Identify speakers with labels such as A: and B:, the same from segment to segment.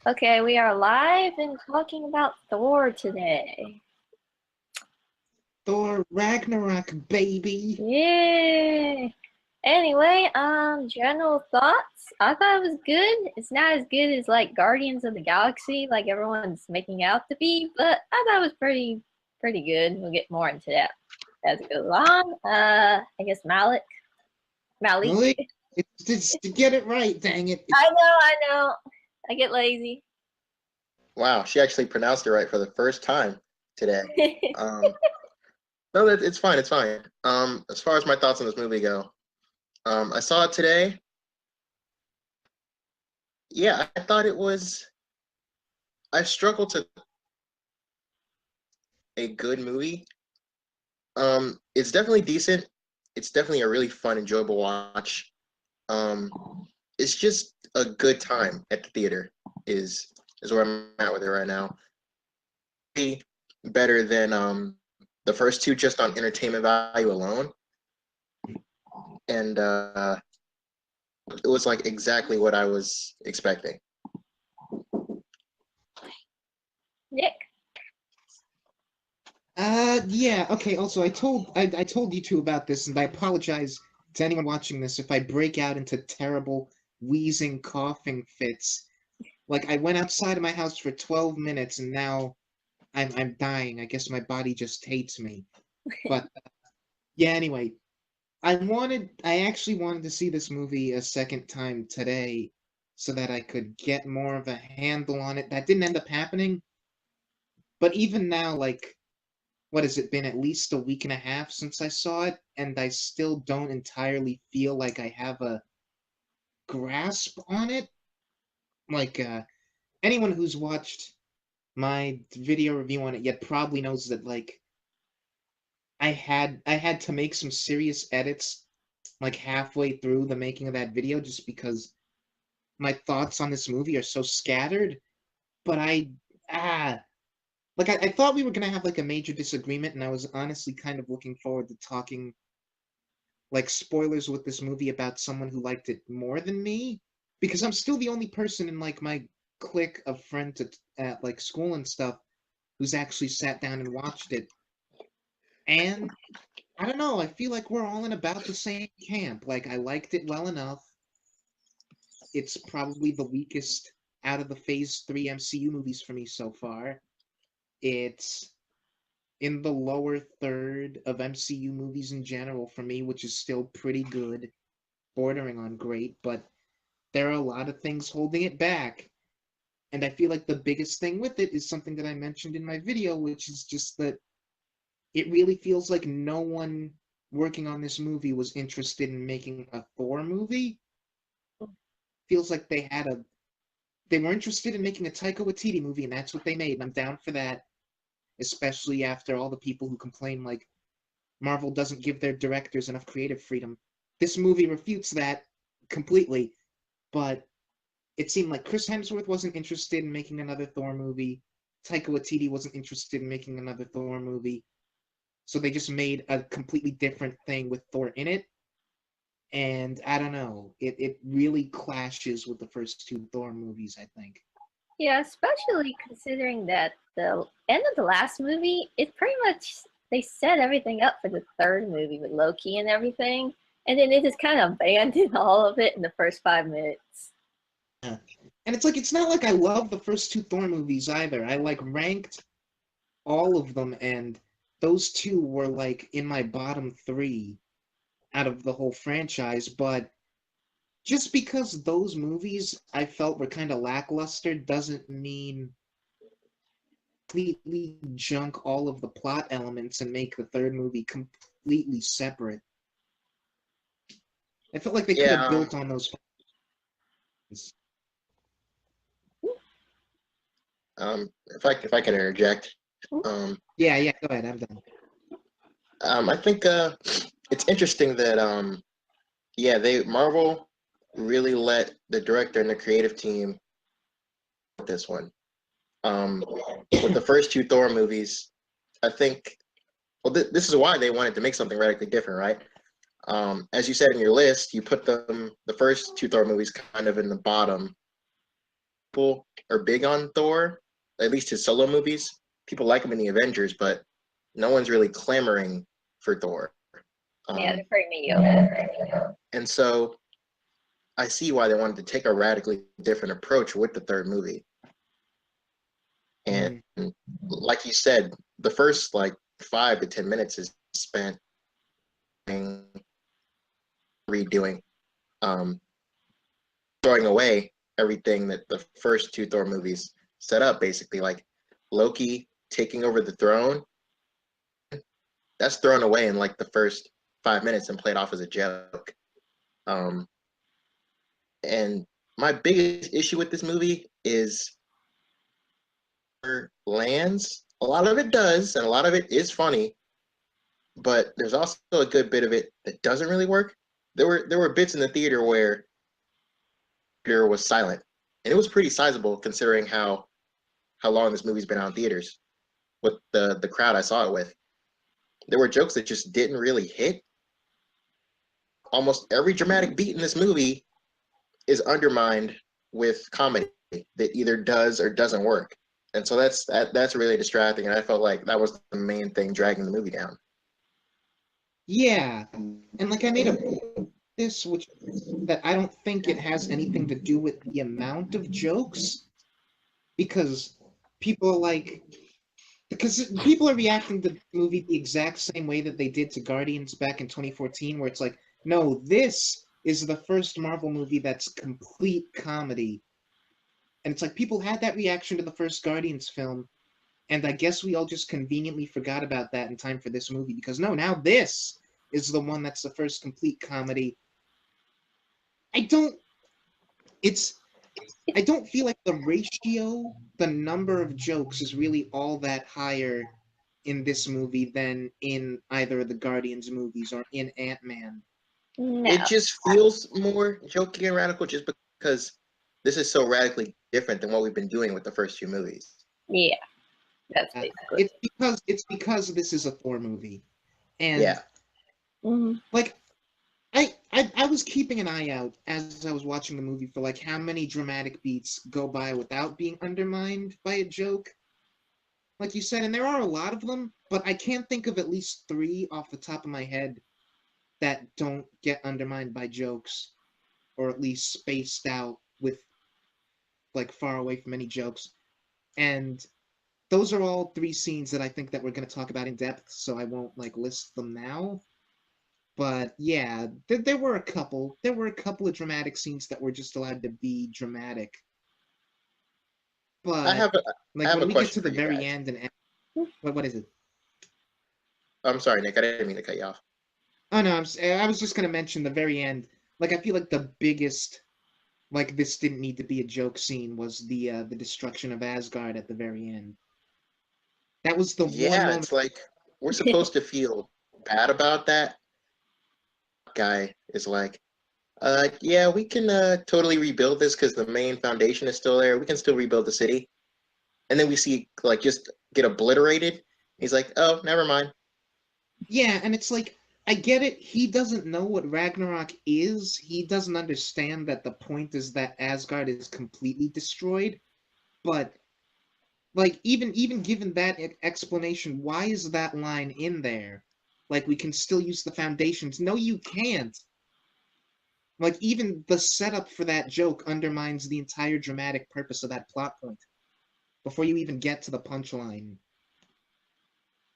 A: Okay, we are live and talking about Thor today.
B: Thor Ragnarok, baby.
A: Yay! Anyway, general thoughts. I thought it was good. It's not as good as like Guardians of the Galaxy, like everyone's making out to be, but I thought it was pretty good. We'll get more into that as it goes on. I guess Malik.
B: Malik, it's to get it right, dang it.
A: I know. I get lazy.
C: Wow, she actually pronounced it right for the first time today. Um, no, it's fine. It's fine. As far as my thoughts on this movie go, I saw it today. Yeah, I thought it was. I struggled to a good movie. It's definitely decent. It's definitely a really fun, enjoyable watch. Um, it's just a good time at the theater. Is where I'm at with it right now. Better than the first two just on entertainment value alone. And it was like exactly what I was expecting.
A: Nick.
B: Yeah, okay, also I told you two about this, and I apologize to anyone watching this if I break out into terrible wheezing, coughing fits. Like I went outside of my house for 12 minutes and now I'm dying. I guess my body just hates me. But yeah, anyway, I actually wanted to see this movie a second time today so that I could get more of a handle on it. That didn't end up happening, but even now, like, what has it been, at least a week and a half since I saw it, and I still don't entirely feel like I have a grasp on it. Like, anyone who's watched my video review on it yet probably knows that, like, I had to make some serious edits like halfway through the making of that video just because my thoughts on this movie are so scattered. But ah I thought we were gonna have like a major disagreement, and I was honestly kind of looking forward to talking like spoilers with this movie about someone who liked it more than me, because I'm still the only person in like my clique of friends at like school and stuff who's actually sat down and watched it. And I don't know, I feel like we're all in about the same camp. Like I liked it well enough. It's probably the weakest out of the Phase 3 MCU movies for me so far. It's in the lower third of MCU movies in general for me, which is still pretty good, bordering on great, but there are a lot of things holding it back. And I feel like the biggest thing with it is something that I mentioned in my video, which is just that it really feels like no one working on this movie was interested in making a Thor movie. Feels like they were interested in making a Taika Waititi movie, and that's what they made, and I'm down for that, especially after all the people who complain like Marvel doesn't give their directors enough creative freedom. This movie refutes that completely, but it seemed like Chris Hemsworth wasn't interested in making another Thor movie. Taika Waititi wasn't interested in making another Thor movie. So they just made a completely different thing with Thor in it. And I don't know, it really clashes with the first two Thor movies, I think.
A: Yeah, especially considering that the end of the last movie, it pretty much they set everything up for the third movie with Loki and everything, and then they just kind of abandoned all of it in the first 5 minutes.
B: Yeah. And it's like it's not like I love the first two Thor movies either. I like ranked all of them, and those two were like in my bottom three out of the whole franchise. But just because those movies I felt were kind of lackluster doesn't mean completely junk all of the plot elements and make the third movie completely separate. I felt like they could
C: Yeah.
B: have built on those.
C: If I can interject,
B: Yeah, go ahead, I'm done.
C: I think it's interesting that yeah, they Marvel really let the director and the creative team with this one. With the first two Thor movies, I think. Well, this is why they wanted to make something radically different, right? As you said in your list, you put the first two Thor movies kind of in the bottom people are big on Thor, at least his solo movies. People like him in the Avengers, but no one's really clamoring for Thor.
A: Yeah, they're pretty mediocre.
C: And so I see why they wanted to take a radically different approach with the third movie. And like you said, the first like 5 to 10 minutes is spent redoing, throwing away everything that the first 2 Thor movies set up, basically. Like Loki taking over the throne, that's thrown away in like the first 5 minutes and played off as a joke. And my biggest issue with this movie is lands. A lot of it does, and a lot of it is funny, but there's also a good bit of it that doesn't really work. There were bits in the theater where theater was silent, and it was pretty sizable considering how long this movie's been out in theaters. With the crowd I saw it with, there were jokes that just didn't really hit. Almost every dramatic beat in this movie is undermined with comedy that either does or doesn't work. And so that's really distracting, and I felt like that was the main thing dragging the movie down.
B: Yeah, and like I made a this which that I don't think it has anything to do with the amount of jokes, because people are reacting to the movie the exact same way that they did to Guardians back in 2014, where it's like, no, this is the first Marvel movie that's complete comedy. And it's like people had that reaction to the first Guardians film, and I guess we all just conveniently forgot about that in time for this movie, because no, now this is the one that's the first complete comedy. I don't feel like the ratio, the number of jokes is really all that higher in this movie than in either of the Guardians movies or in Ant-Man.
A: No.
C: It just feels more jokey and radical just because this is so radically different than what we've been doing with the first 2 movies.
A: Yeah, that's basically.
B: It's because this is a Thor movie, and
C: yeah,
B: like I was keeping an eye out as I was watching the movie for like how many dramatic beats go by without being undermined by a joke, like you said, and there are a lot of them, but I can't think of at least 3 off the top of my head that don't get undermined by jokes, or at least spaced out with like far away from any jokes. And those are all 3 scenes that I think that we're going to talk about in depth, so I won't like list them now. But yeah, there were a couple of dramatic scenes that were just allowed to be dramatic. But
C: I have
B: when
C: a
B: we get
C: question
B: to the
C: for you
B: very
C: guys.
B: end and what is it?
C: I'm sorry, Nick. I didn't mean to cut you off.
B: Oh no, I was just gonna mention the very end. Like I feel like the biggest, like this didn't need to be a joke scene, was the destruction of Asgard at the very end. That was the one
C: Yeah,
B: moment.
C: it's like we're supposed to feel bad about that. Guy is like, yeah, we can totally rebuild this because the main foundation is still there. We can still rebuild the city. And then we see like just get obliterated. He's like, oh, never mind.
B: Yeah, and it's like, I get it. He doesn't know what Ragnarok is. He doesn't understand that the point is that Asgard is completely destroyed. But like even given that explanation, why is that line in there? Like we can still use the foundations. No, you can't. Like even the setup for that joke undermines the entire dramatic purpose of that plot point before you even get to the punchline.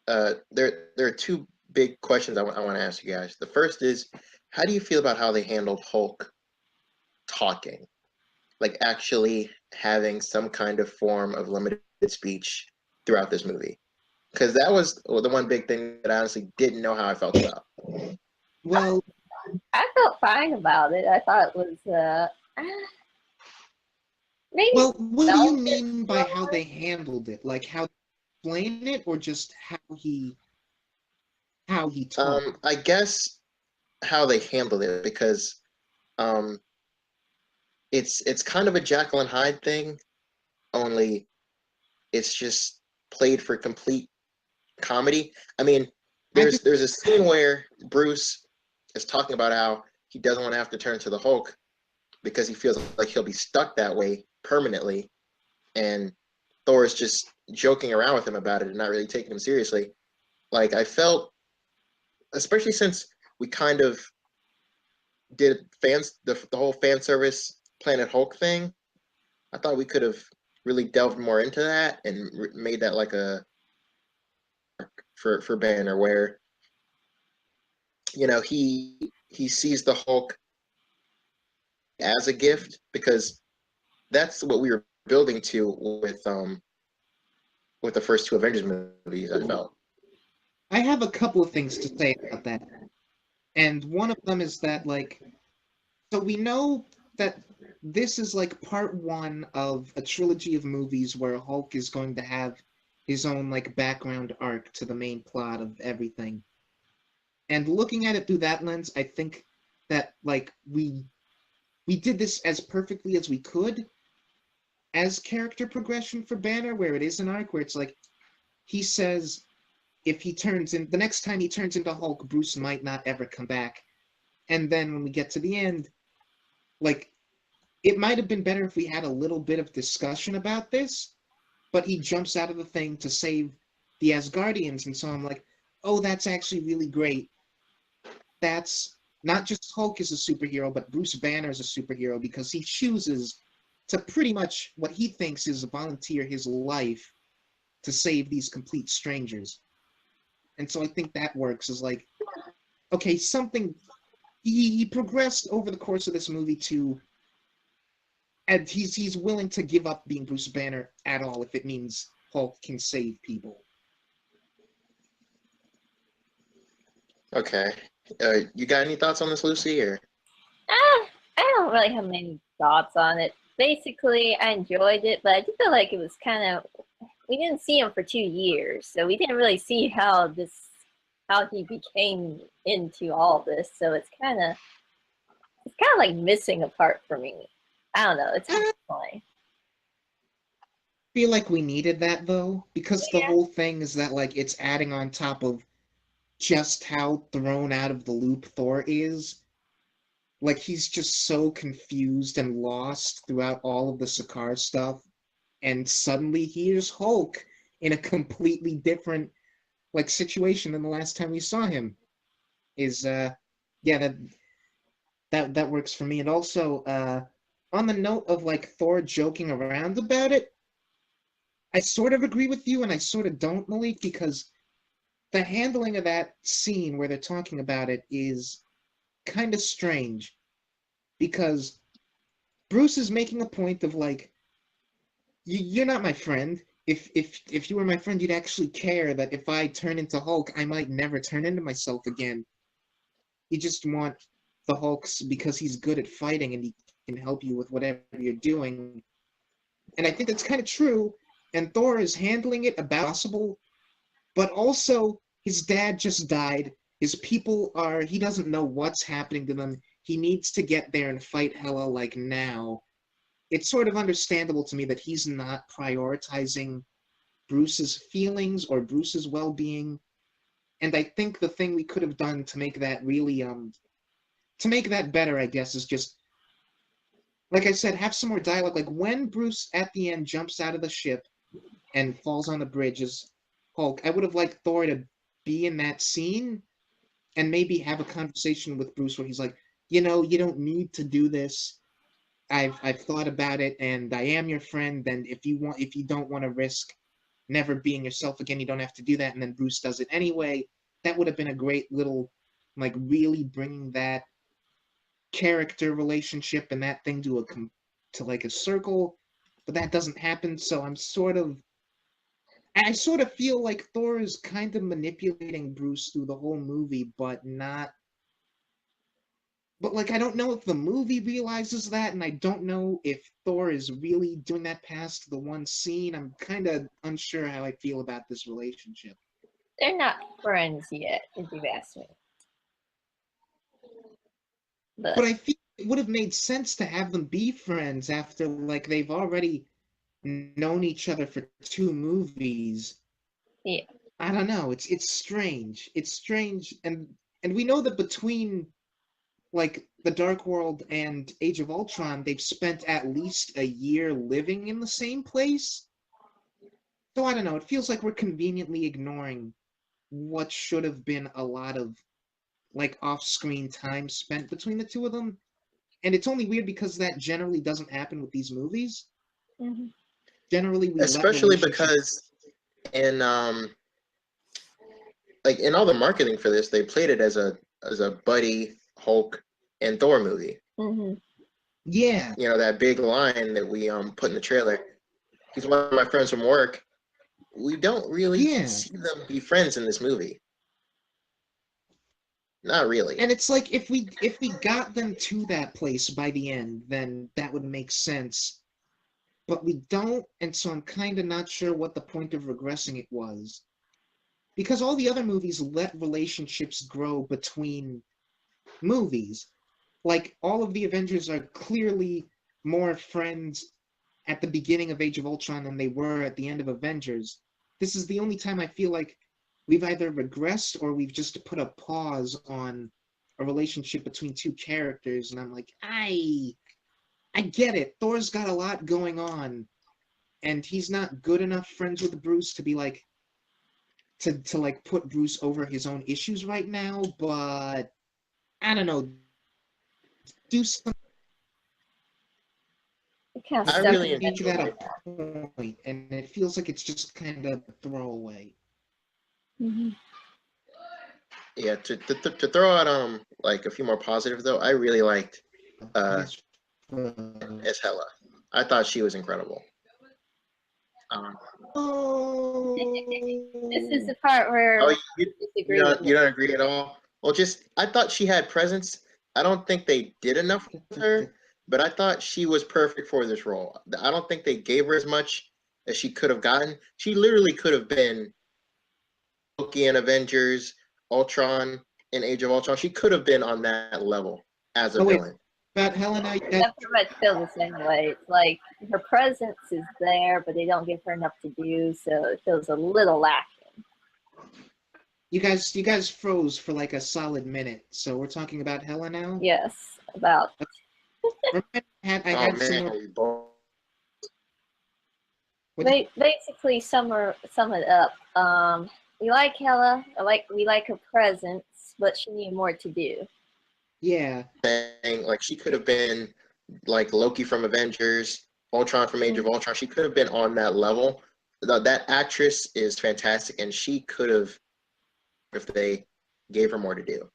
C: There are 2 big questions I want to ask you guys. The first is, how do you feel about how they handled Hulk talking? Like actually having some kind of form of limited speech throughout this movie? Because that was the one big thing that I honestly didn't know how I felt about.
B: Well,
A: I felt fine about it. I thought it was maybe.
B: well, what do you mean by how they handled it? Like how they explain it, or just how he talked?
C: I guess how they handled it, because it's kind of a Jekyll and Hyde thing, only it's just played for complete comedy. I mean, there's a scene where Bruce is talking about how he doesn't want to have to turn to the Hulk because he feels like he'll be stuck that way permanently. and Thor is just joking around with him about it and not really taking him seriously. Like I felt, especially since we kind of did the whole fan service Planet Hulk thing. I thought we could have really delved more into that and made that like a for Banner, where he sees the Hulk as a gift, because that's what we were building to with the first two Avengers movies. I felt.
B: I have a couple of things to say about that. And one of them is that, like, so we know that this is like part one of a trilogy of movies where Hulk is going to have his own like background arc to the main plot of everything. And looking at it through that lens, I think that like we did this as perfectly as we could as character progression for Banner, where it is an arc where it's like he says if he turns in the next time he turns into Hulk, Bruce might not ever come back. And then when we get to the end, like it might have been better if we had a little bit of discussion about this, but he jumps out of the thing to save the Asgardians, and so I'm like, oh, that's actually really great. That's not just Hulk is a superhero, but Bruce Banner is a superhero because he chooses to pretty much what he thinks is volunteer his life to save these complete strangers. And so I think that works as like, okay, something he progressed over the course of this movie to, and he's willing to give up being Bruce Banner at all if it means Hulk can save people.
C: Okay. You got any thoughts on this, Lucy? Or
A: I don't really have many thoughts on it. Basically, I enjoyed it, but I did feel like it was kind of, we didn't see him for 2 years, so we didn't really see how he became into all this. So it's kind of like missing a part for me. I don't know. It's funny.
B: Feel like we needed that though, because the whole thing is that like it's adding on top of just how thrown out of the loop Thor is. Like he's just so confused and lost throughout all of the Sakaar stuff, and suddenly here's Hulk in a completely different like situation than the last time we saw him. Is yeah, that works for me. And also on the note of like Thor joking around about it, I sort of agree with you and I sort of don't, Malik, because the handling of that scene where they're talking about it is kind of strange, because Bruce is making a point of like, you're not my friend. If you were my friend, you'd actually care that if I turn into Hulk, I might never turn into myself again. You just want the Hulk's because he's good at fighting and he can help you with whatever you're doing. And I think that's kind of true. And Thor is handling it about possible, but also his dad just died. His people are, he doesn't know what's happening to them. He needs to get there and fight Hela like now. It's sort of understandable to me that he's not prioritizing Bruce's feelings or Bruce's well-being. And I think the thing we could have done to make that really, to make that better, I guess, is just, like I said, have some more dialogue. Like when Bruce at the end jumps out of the ship and falls on the bridge as Hulk, I would have liked Thor to be in that scene and maybe have a conversation with Bruce where he's like, you know, you don't need to do this. I've thought about it, and I am your friend. And if you don't want to risk never being yourself again, you don't have to do that. And then Bruce does it anyway. That would have been a great little, like, really bringing that character relationship and that thing to like a circle. But that doesn't happen. So I sort of feel like Thor is kind of manipulating Bruce through the whole movie, but not. But, like, I don't know if the movie realizes that, and I don't know if Thor is really doing that past the one scene. I'm kind of unsure how I feel about this relationship.
A: They're not friends yet, if you've asked me.
B: But I feel it would have made sense to have them be friends after, like, they've already known each other for 2 movies.
A: Yeah.
B: I don't know. It's strange. It's strange, and we know that between like the Dark World and Age of Ultron, they've spent at least a year living in the same place. So I don't know, it feels like we're conveniently ignoring what should have been a lot of like off-screen time spent between the two of them. And it's only weird because that generally doesn't happen with these movies.
A: Mhm.
B: Generally, we let
C: Especially
B: relationships.
C: because in like in all the marketing for this, they played it as a buddy Hulk and Thor movie.
A: Mhm.
B: Yeah,
C: You know, that big line that we put in the trailer. He's one of my friends from work. We don't really
B: yeah.
C: see them be friends in this movie. Not really.
B: And it's like if we got them to that place by the end, then that would make sense. But we don't, and so I'm kind of not sure what the point of regressing it was. Because all the other movies let relationships grow between movies. Like all of the Avengers are clearly more friends at the beginning of Age of Ultron than they were at the end of Avengers. This is the only time I feel like we've either regressed or we've just put a pause on a relationship between two characters, and I'm like, I get it. Thor's got a lot going on, and he's not good enough friends with Bruce to be like to like put Bruce over his own issues right now, but I don't know, do something
A: It kind of
C: I
A: stuck
C: really
A: in
B: make that
C: enjoyed.
B: a point, and it feels like it's just kind of throwaway.
A: Mhm.
C: Yeah, to throw out like a few more positives though, I really liked
B: I
C: uh
B: guess.
C: as Hella. I thought she was incredible. Um,
A: This is
B: Oh,
A: the part
C: oh,
A: where
C: you,
A: I disagree with
C: you
A: me.
C: don't agree at all? Well, just I thought she had presence. I don't think they did enough with her, but I thought she was perfect for this role. I don't think they gave her as much as she could have gotten. She literally could have been Loki in Avengers, Ultron in Age of Ultron. She could have been on that level as a
B: oh wait,
C: villain.
B: about Helena, you
A: I pretty much feel the same way. It's like her presence is there, but they don't give her enough to do, so it feels a little lacking.
B: you guys froze for like a solid minute. So we're talking about Hela now.
A: Yes, about
B: Remember, I
C: Oh
B: had
C: man,
B: similar.
C: we both.
B: What did
A: basically sum it up. We like Hella, we like her presence, but she needed more to do.
B: Yeah,
C: Saying like she could have been like Loki from Avengers, Ultron from Age of Ultron. She could have been on that level. That actress is fantastic, and she could have if they gave her more to do.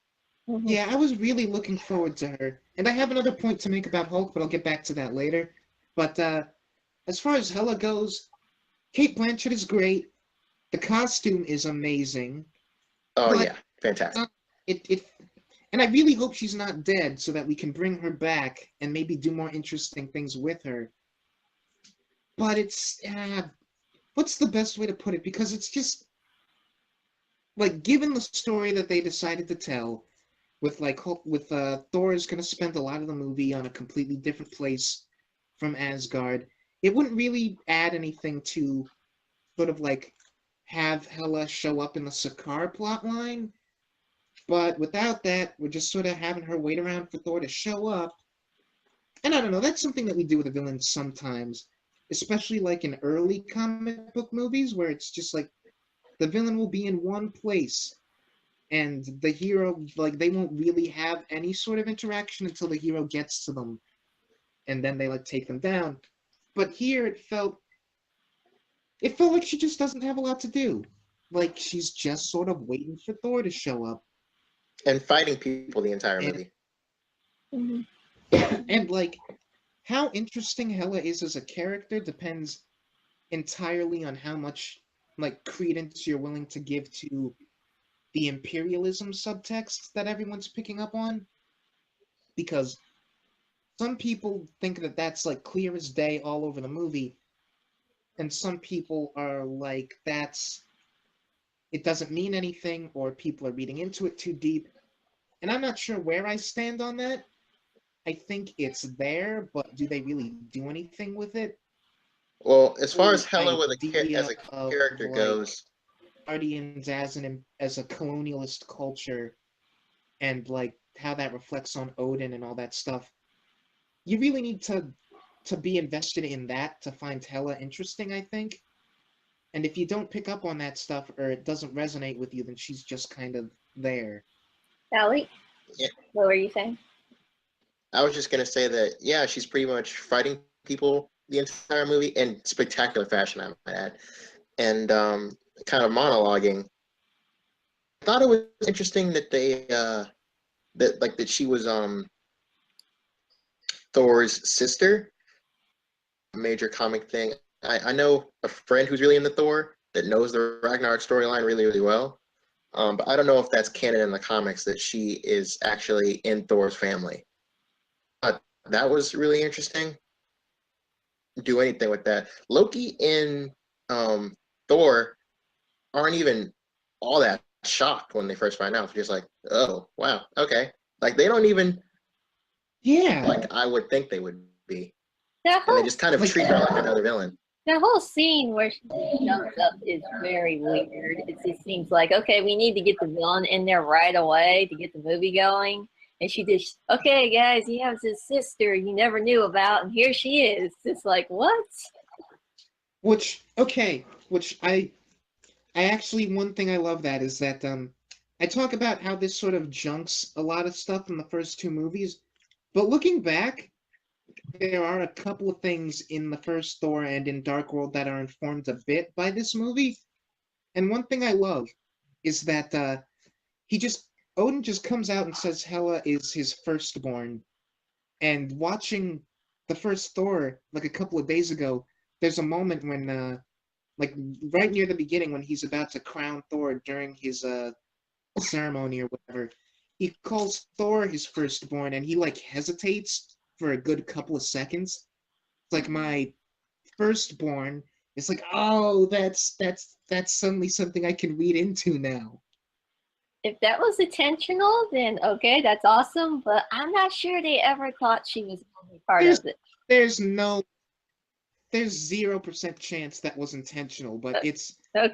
A: Mm-hmm.
B: yeah, I was really looking forward to her. And I have another point to make about Hulk, but I'll get back to that later. But as far as Hela goes, Kate Blanchett is great. The costume is amazing,
C: Oh
B: but
C: yeah, fantastic.
B: it and I really hope she's not dead so that we can bring her back and maybe do more interesting things with her. But it's what's the best way to put it? Because it's just like given the story that they decided to tell, with Thor is going to spend a lot of the movie on a completely different place from Asgard. It wouldn't really add anything to sort of like have Hela show up in the Sakaar plotline. But without that, we're just sort of having her wait around for Thor to show up. And I don't know, that's something that we do with the villains sometimes, especially like in early comic book movies where it's just like the villain will be in one place and the hero, like, they won't really have any sort of interaction until the hero gets to them, and then they like take them down. But here it felt like she just doesn't have a lot to do. Like she's just sort of waiting for Thor to show up.
C: And fighting people the entire
B: And
C: movie.
A: Mm-hmm.
B: and like how interesting Hela is as a character depends entirely on how much like credence you're willing to give to the imperialism subtext that everyone's picking up on, because some people think that that's like clear as day all over the movie, and some people are like that's it doesn't mean anything, or people are reading into it too deep. And I'm not sure where I stand on that. I think it's there, but do they really do anything with it?
C: Well, as far as
B: Whole
C: Hela with as
B: idea
C: a
B: of
C: character
B: like
C: goes,
B: Guardians as a colonialist culture, and like how that reflects on Odin and all that stuff. You really need to be invested in that to find Hela interesting, I think. And if you don't pick up on that stuff or it doesn't resonate with you, then she's just kind of there.
A: Allie,
C: Yeah.
A: what were you saying?
C: I was just gonna say that yeah, she's pretty much fighting people the entire movie in spectacular fashion, I might add, and kind of monologuing. I thought it was interesting that they that she was Thor's sister, a major comic thing. I know a friend who's really into Thor that knows the Ragnarok storyline really, really well. But I don't know if that's canon in the comics that she is actually in Thor's family. But that was really interesting. Do anything with that. Loki and Thor aren't even all that shocked when they first find out. They're just like, oh, wow, okay. Like they don't even
B: Yeah.
C: like I would think they would be.
A: That
C: And they
A: whole
C: just kind of treat her like another villain.
A: that whole scene where she jumps up is very weird. It just seems like, okay, we need to get the villain in there right away to get the movie going. And she just, okay, guys, he has his sister you never knew about, and here she is. It's like, what?
B: Which I actually, one thing I love that is that I talk about how this sort of junks a lot of stuff in the first two movies, but looking back, there are a couple of things in the first Thor and in Dark World that are informed a bit by this movie. And one thing I love is that Odin just comes out and says Hela is his firstborn. And watching the first Thor like a couple of days ago, there's a moment when like right near the beginning when he's about to crown Thor during his ceremony or whatever, he calls Thor his firstborn and he like hesitates for a good couple of seconds. It's like my firstborn. It's like, oh, that's suddenly something I can read into now.
A: If that was intentional, then okay, that's awesome. But I'm not sure they ever thought she was going to be part
B: There's
A: of it.
B: there's no there's 0% chance that was intentional, but
A: Okay.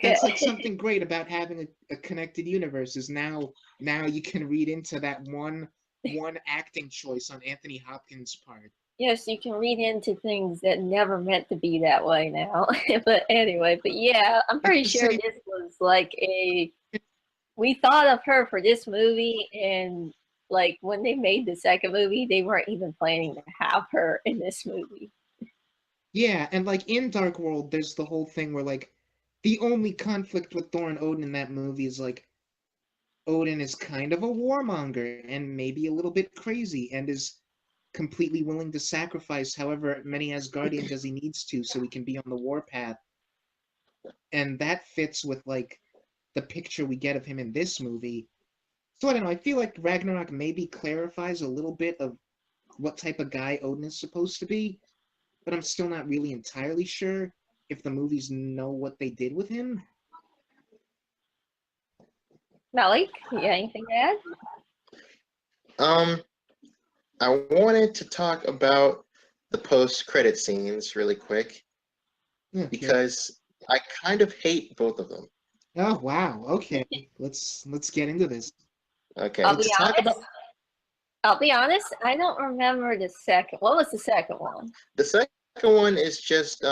B: that's like something great about having a connected universe is now you can read into that one acting choice on Anthony Hopkins' part.
A: Yes, you can read into things that never meant to be that way now. But anyway, but yeah, I'm pretty sure
B: Same.
A: this was like we thought of her for this movie, and like when they made the second movie, they weren't even planning to have her in this movie.
B: Yeah, and like in Dark World, there's the whole thing where like the only conflict with Thor and Odin in that movie is like Odin is kind of a warmonger and maybe a little bit crazy and is completely willing to sacrifice however many Asgardians as he needs to so he can be on the warpath. And that fits with like the picture we get of him in this movie. So I don't know, I feel like Ragnarok maybe clarifies a little bit of what type of guy Odin is supposed to be, but I'm still not really entirely sure if the movies know what they did with him.
A: Malik, you got anything to add?
C: I wanted to talk about the post-credit scenes really quick
B: Okay.
C: because I kind of hate both of them.
B: Oh wow, okay. Let's get into this.
C: Okay,
A: I'll
C: to
A: be
C: talk
A: honest.
C: about
A: I'll be honest. I don't remember the second. What was the second one?
C: the second one is just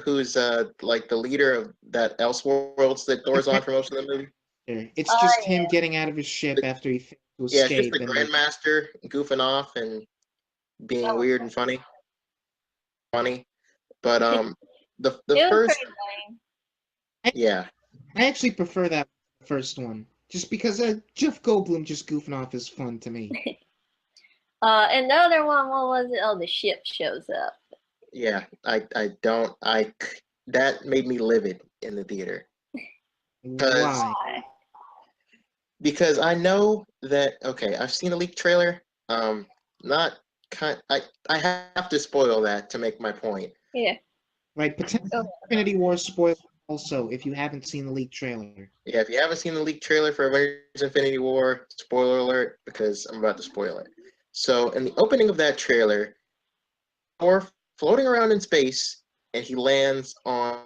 C: who's like the leader of that Elseworlds that Thor's on for most of the movie.
B: It's just him getting out of his ship after he failed to
C: Yeah, it's just
B: escape.
C: the
B: And like,
C: Grandmaster goofing off and being weird and funny. But the
A: It was
C: first
A: pretty lame.
C: yeah.
B: I actually prefer that first one, just because Jeff Goldblum just goofing off is fun to me.
A: And the other one, what was it? Oh, the ship shows up.
C: Yeah, that made me livid in the theater.
B: Why?
C: Because I know that okay, I've seen a leaked trailer. Not kind I have to spoil that to make my point.
A: Yeah.
B: Right, potential Infinity War spoiler also if you haven't seen the leaked trailer.
C: Yeah, if you haven't seen the leaked trailer for Avengers Infinity War, spoiler alert, because I'm about to spoil it. So in the opening of that trailer, Thor floating around in space, and he lands on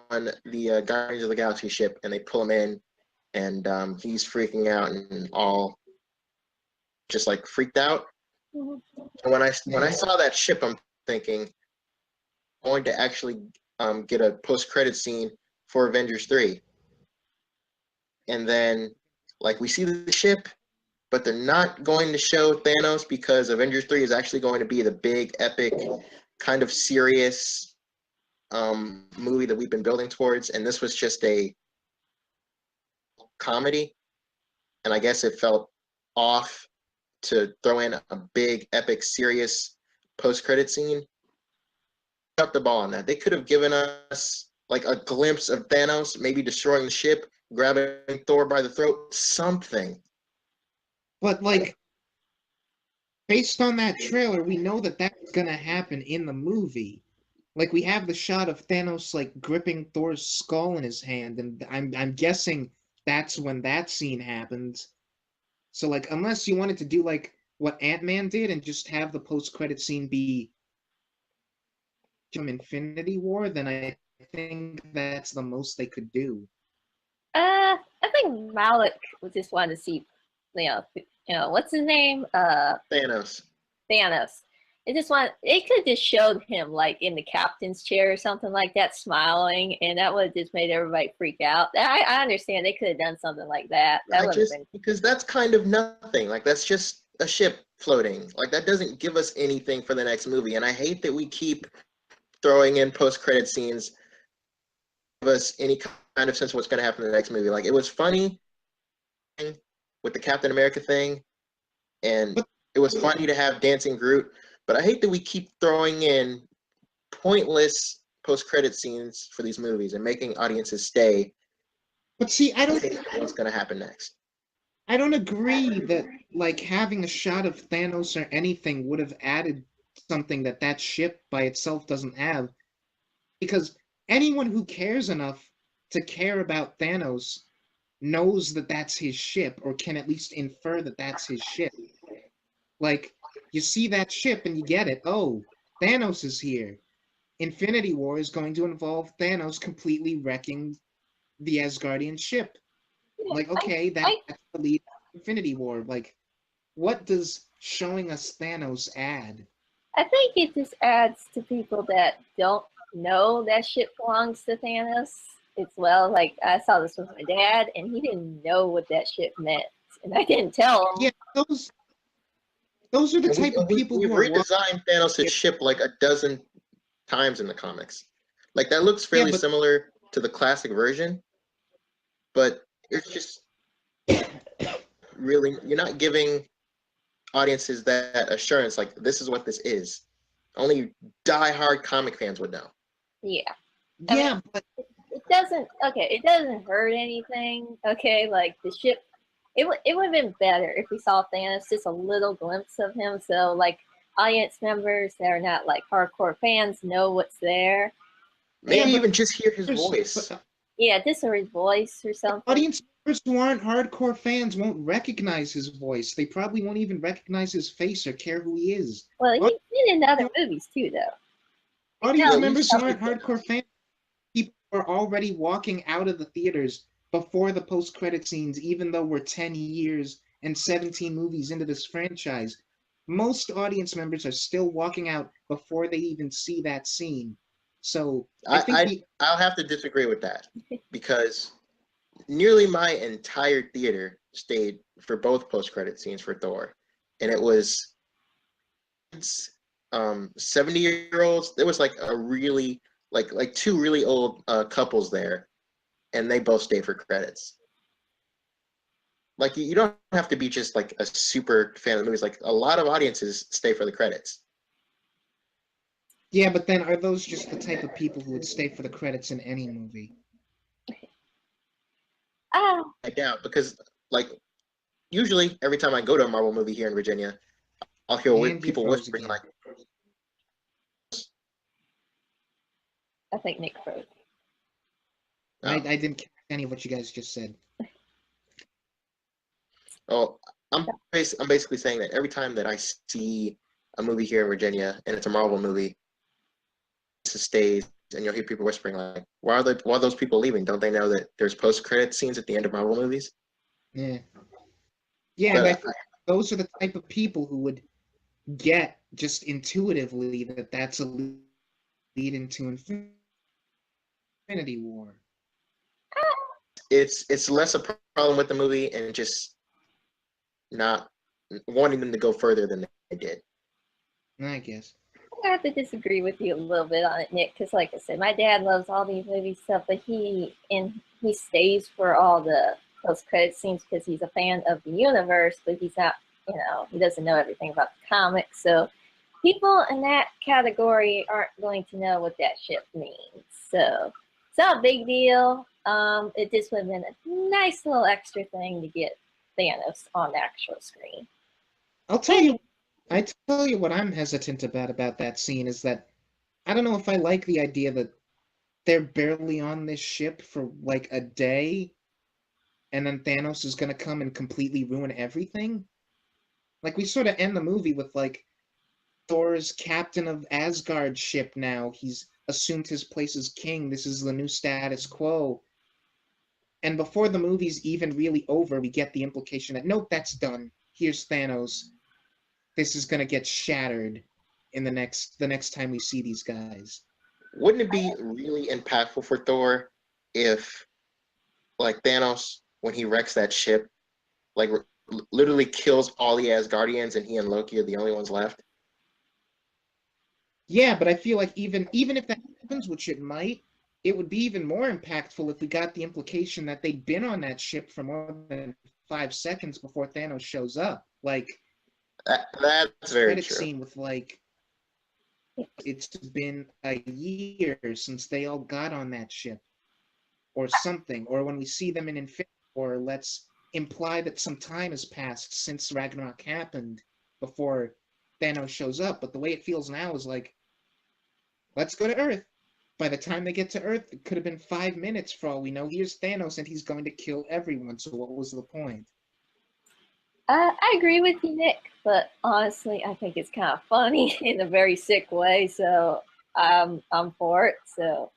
C: the Guardians of the Galaxy ship, and they pull him in, and he's freaking out and all just like freaked out.
A: Mhm.
C: And when I saw that ship, I'm thinking, I'm going to actually get a post-credit scene for Avengers 3. And then, like, we see the ship, but they're not going to show Thanos because Avengers 3 is actually going to be the big, epic, kind of serious movie that we've been building towards. And this was just a comedy. And I guess it felt off to throw in a big, epic, serious post-credit scene. Dropped the ball on that. They could have given us like a glimpse of Thanos maybe destroying the ship, grabbing Thor by the throat, something.
B: But like, based on that trailer, we know that that's gonna happen in the movie. Like, we have the shot of Thanos like gripping Thor's skull in his hand, and I'm guessing that's when that scene happens. So like, unless you wanted to do like what Ant-Man did and just have the post-credit scene be from Infinity War, then I think that's the most they could do.
A: I think Malik was just wanted to see, what's his name?
C: Thanos.
A: Thanos. It could just showed him like in the captain's chair or something like that, smiling, and that would have just made everybody freak out. I understand they could have done something like that. That would have been
C: Because that's kind of nothing. Like, that's just a ship floating. Like, that doesn't give us anything for the next movie. And I hate that we keep throwing in post-credit scenes, give us any kind of sense of what's going to happen in the next movie. Like, it was funny with the Captain America thing, and it was funny to have Dancing Groot, but I hate that we keep throwing in pointless post-credit scenes for these movies and making audiences stay.
B: But see, I don't
C: think what's going to happen next.
B: I don't agree that like having a shot of Thanos or anything would have added something that that ship by itself doesn't have, because anyone who cares enough to care about Thanos knows that that's his ship, or can at least infer that that's his ship. Like, you see that ship and you get it. Oh, Thanos is here. Infinity War is going to involve Thanos completely wrecking the Asgardian ship. Like, okay, that's the lead of Infinity War. Like, what does showing us Thanos add?
A: I think it just adds to people that don't know that ship belongs to Thanos as well. Like, I saw this with my dad, and he didn't know what that ship meant, and I didn't tell him.
B: Yeah, those are the type of people
C: we've
B: who are
C: redesigned Thanos' ship like a dozen times in the comics. Like, that looks fairly similar to the classic version, but it's just really, you're not giving audiences that assurance, like, this is what this is. Only die-hard comic fans would know.
A: Yeah.
B: Yeah, I mean, but
A: it doesn't hurt anything. Okay, like the ship, it would have been better if we saw Thanos, just a little glimpse of him, so like audience members that are not like hardcore fans know what's there.
C: Maybe even just hear his voice.
A: Yeah, just hear his voice or something.
B: Audience members who aren't hardcore fans won't recognize his voice. They probably won't even recognize his face or care who he is.
A: Well, he's been in other movies too, though.
B: Audience members who aren't hardcore fans, people are already walking out of the theaters before the post-credit scenes, even though we're 10 years and 17 movies into this franchise. Most audience members are still walking out before they even see that scene. So
C: I'll have to disagree with that, because nearly my entire theater stayed for both post-credit scenes for Thor, and it was 70-year-olds. There was like a really like two really old couples there, and they both stayed for credits. Like, you don't have to be just like a super fan of the movies. Like, a lot of audiences stay for the credits.
B: Yeah, but then are those just the type of people who would stay for the credits in any movie?
C: I doubt, because like usually every time I go to a Marvel movie here in Virginia, I'll hear people whispering like,
A: I think Nick froze.
B: I didn't catch any of what you guys just said.
C: Oh, I'm basically saying that every time that I see a movie here in Virginia and it's a Marvel movie, it stays, and you'll hear people whispering like, why are those people leaving? Don't they know that there's post-credit scenes at the end of Marvel movies?
B: Yeah. Yeah,
C: But
B: those are the type of people who would get just intuitively that that's a lead into Infinity War.
C: It's less a problem with the movie and just not wanting them to go further than they did.
B: I guess.
A: I have to disagree with you a little bit on it, Nick, because like I said, my dad loves all these movie stuff, but he stays for all the post credit scenes because he's a fan of the universe, but he's not, he doesn't know everything about the comics. So people in that category aren't going to know what that shit means. So it's not a big deal. It just would have been a nice little extra thing to get Thanos on the actual screen.
B: I tell you what I'm hesitant about that scene is that I don't know if I like the idea that they're barely on this ship for like a day, and then Thanos is gonna come and completely ruin everything. Like we sort of end the movie with like Thor's captain of Asgard ship now. He's assumed his place as king. This is the new status quo. And before the movie's even really over, we get the implication that nope, that's done. Here's Thanos. This is gonna get shattered in the next time we see these guys.
C: Wouldn't it be really impactful for Thor if, like, Thanos, when he wrecks that ship, like, literally kills all the Asgardians and he and Loki are the only ones left?
B: Yeah, but I feel like even if that happens, which it might, it would be even more impactful if we got the implication that they'd been on that ship for more than 5 seconds before Thanos shows up. Like,
C: that's very
B: credit
C: true.
B: Scene with like, it's been a year since they all got on that ship, or something. Or when we see them in Infinity War, let's imply that some time has passed since Ragnarok happened before Thanos shows up. But the way it feels now is like, let's go to Earth. By the time they get to Earth, it could have been 5 minutes for all we know. Here's Thanos, and he's going to kill everyone. So what was the point?
A: I agree with you, Nick, but honestly, I think it's kind of funny in a very sick way. So I'm for it. So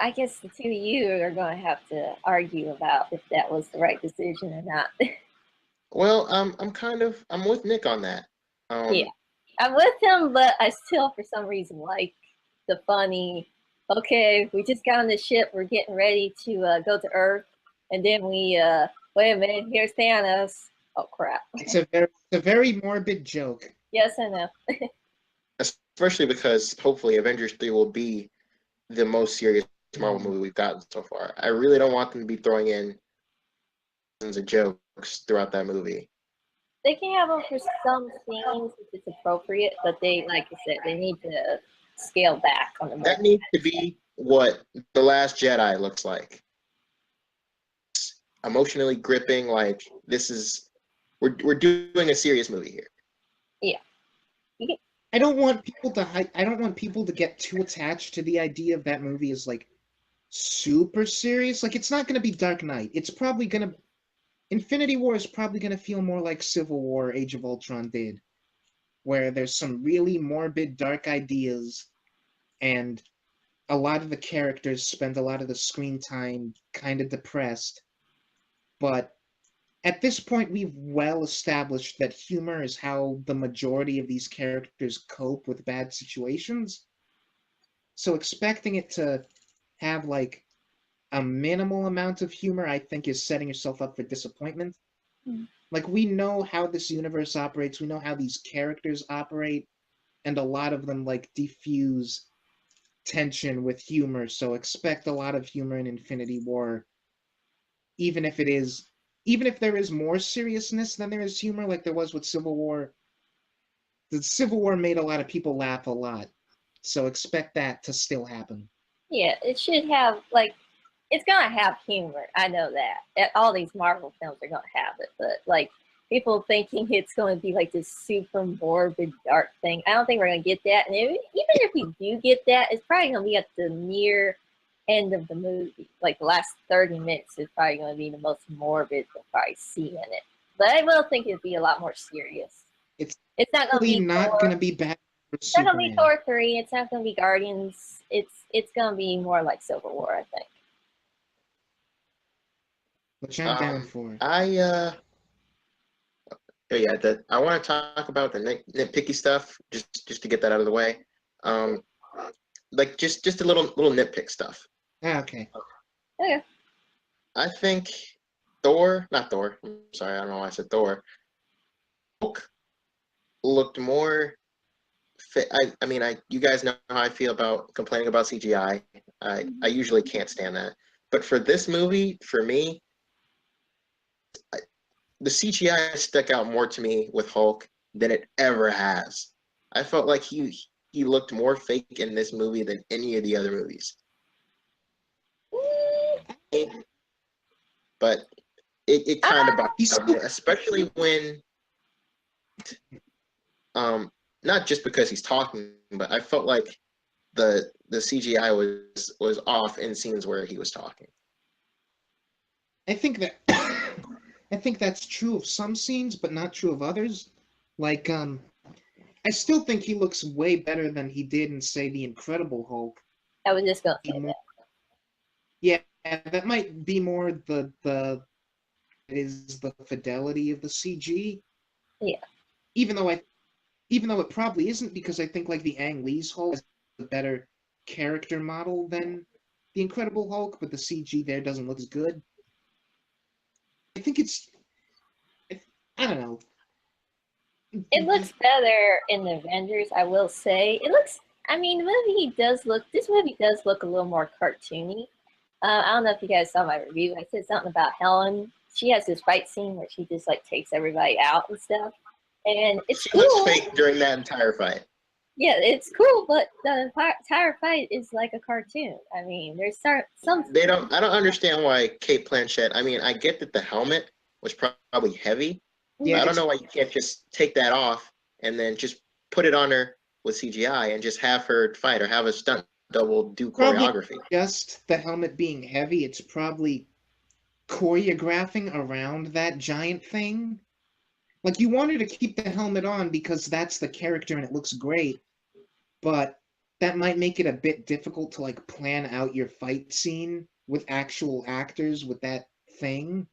A: I guess the two of you are going to have to argue about if that was the right decision or not.
C: Well, I'm with Nick on that.
A: Yeah, I'm with him, but I still, for some reason, like the funny. Okay, we just got on the ship. We're getting ready to go to Earth, and then we wait a minute. Here's Thanos. Oh crap!
B: It's a very morbid joke.
A: Yes, I know.
C: Especially because hopefully Avengers 3 will be the most serious Marvel movie we've gotten so far. I really don't want them to be throwing in tons of jokes throughout that movie.
A: They can have them for some scenes if it's appropriate, but they, like I said, they need to scale back on the movie.
C: That needs to be what The Last Jedi looks like. Emotionally gripping, like we're doing a serious movie here.
A: Yeah.
B: I don't want people to get too attached to the idea of that movie as like super serious. Like it's not going to be Dark Knight. Infinity War is probably going to feel more like Civil War, Age of Ultron did, where there's some really morbid, dark ideas, and a lot of the characters spend a lot of the screen time kind of depressed. But at this point, we've well established that humor is how the majority of these characters cope with bad situations. So expecting it to have like a minimal amount of humor, I think, is setting yourself up for disappointment. Like, we know how this universe operates, we know how these characters operate, and a lot of them, like, diffuse tension with humor, so expect a lot of humor in Infinity War, even if there is more seriousness than there is humor, like there was with Civil War. The Civil War made a lot of people laugh a lot, so expect that to still happen.
A: Yeah, it should have, like, it's gonna have humor. I know that. All these Marvel films are gonna have it, but like people thinking it's gonna be like this super morbid, dark thing. I don't think we're gonna get that. And even if we do get that, it's probably gonna be at the near end of the movie. Like the last 30 minutes is probably gonna be the most morbid we'll probably see in it. But I will think it'd be a lot more serious. It's not gonna be
B: gonna be bad.
A: It's not gonna be Thor 3. It's not gonna be Guardians. It's gonna be more like Civil War, I think.
B: which I'm down for.
C: Yeah, I want to talk about the nitpicky stuff just to get that out of the way. Like just a little nitpick stuff.
B: Okay.
A: Okay.
C: I think not Thor. I'm sorry, I don't know why I said Thor. Hulk looked more fit. I mean, you guys know how I feel about complaining about CGI. I usually can't stand that, but for this movie, for me, the CGI stuck out more to me with Hulk than it ever has. I felt like he looked more fake in this movie than any of the other movies. But it kind of bothered me, especially when not just because he's talking, but I felt like the CGI was off in scenes where he was talking.
B: I think that I think that's true of some scenes, but not true of others. Like, I still think he looks way better than he did in, say, The Incredible Hulk.
A: I was just gonna say that.
B: Yeah, that might be more the fidelity of the CG.
A: Yeah.
B: Even though it probably isn't, because I think like the Ang Lee's Hulk is a better character model than the Incredible Hulk, but the CG there doesn't look as good. I think I don't know.
A: It looks better in the Avengers, I will say. I mean, this movie does look a little more cartoony. I don't know if you guys saw my review. I said something about Helen. She has this fight scene where she just like takes everybody out and stuff. And it's
C: She
A: cool.
C: looks fake during that entire fight.
A: Yeah, it's cool, but the entire fight is like a cartoon. I mean, there's some.
C: I don't understand why Kate Blanchett. I mean, I get that the helmet was probably heavy.
B: Yeah,
C: I don't know why you can't just take that off and then just put it on her with CGI and just have her fight or have a stunt double do choreography.
B: Just the helmet being heavy, it's probably choreographing around that giant thing. Like, you want her to keep the helmet on because that's the character and it looks great, but that might make it a bit difficult to like plan out your fight scene with actual actors with that thing.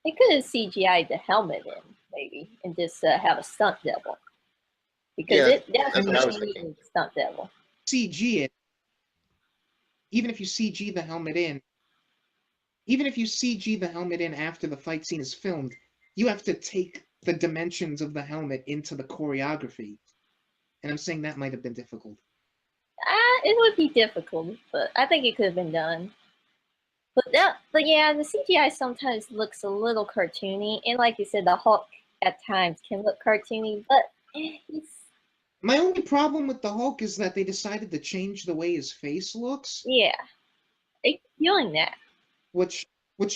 A: They could have CGI'd the helmet in, maybe, and just have a stunt double. Because it definitely needs a stunt double.
B: CG it. Even if you CG the helmet in, even if you CG the helmet in after the fight scene is filmed, you have to take the dimensions of the helmet into the choreography. And I'm saying that might have been difficult.
A: It would be difficult, but I think it could have been done. But yeah, the CGI sometimes looks a little cartoony, and like you said, the Hulk at times can look cartoony, but
B: my only problem with the Hulk is that they decided to change the way his face looks.
A: Yeah, I'm feeling that.
B: Which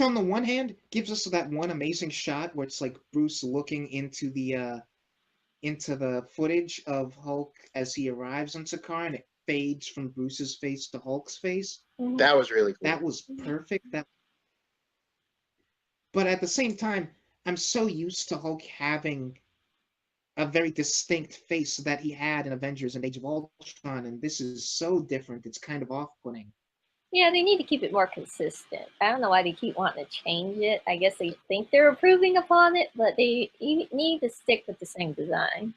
B: on the one hand gives us that one amazing shot where it's like Bruce looking into the footage of Hulk as he arrives on Sakaar, and it fades from Bruce's face to Hulk's face.
A: Mm-hmm.
C: That was really cool.
B: That was perfect. But at the same time, I'm so used to Hulk having a very distinct face that he had in Avengers and Age of Ultron, and this is so different. It's kind of off-putting.
A: Yeah, they need to keep it more consistent. I don't know why they keep wanting to change it. I guess they think they're improving upon it, but they need to stick with the same design.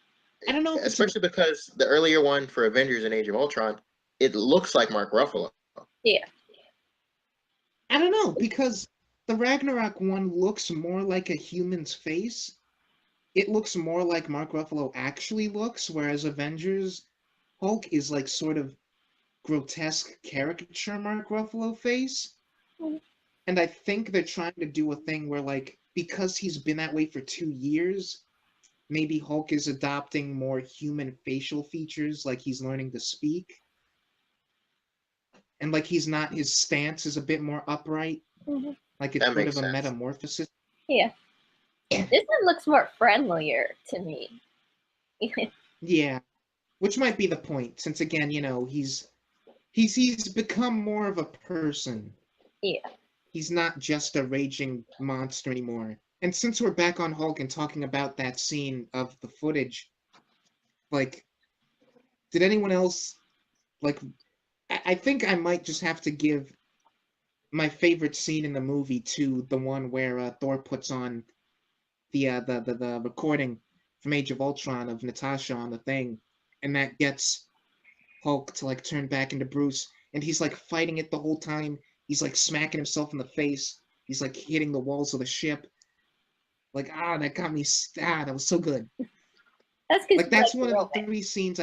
B: I don't know.
C: Especially because the earlier one for Avengers and Age of Ultron, it looks like Mark Ruffalo.
A: Yeah.
B: I don't know, because the Ragnarok one looks more like a human's face. It looks more like Mark Ruffalo actually looks, whereas Avengers Hulk is like sort of grotesque caricature Mark Ruffalo face. And I think they're trying to do a thing where, like, because he's been that way for 2 years, maybe Hulk is adopting more human facial features, like he's learning to speak. And like his stance is a bit more upright.
A: Mm-hmm.
B: Like it's sort of a metamorphosis.
A: Yeah. This one looks more friendlier to me.
B: Yeah. Which might be the point, since again, he's become more of a person.
A: Yeah.
B: He's not just a raging monster anymore. And since we're back on Hulk and talking about that scene of the footage, like, did anyone else, like, I think I might just have to give my favorite scene in the movie too, the one where Thor puts on the recording from Age of Ultron of Natasha on the thing, and that gets Hulk to like turn back into Bruce, and he's like fighting it the whole time. He's like smacking himself in the face. He's like hitting the walls of the ship. Like that got me. That was so good.
A: That's because
B: Like
A: you like
B: that's
A: the
B: one of the
A: romance.
B: 3 scenes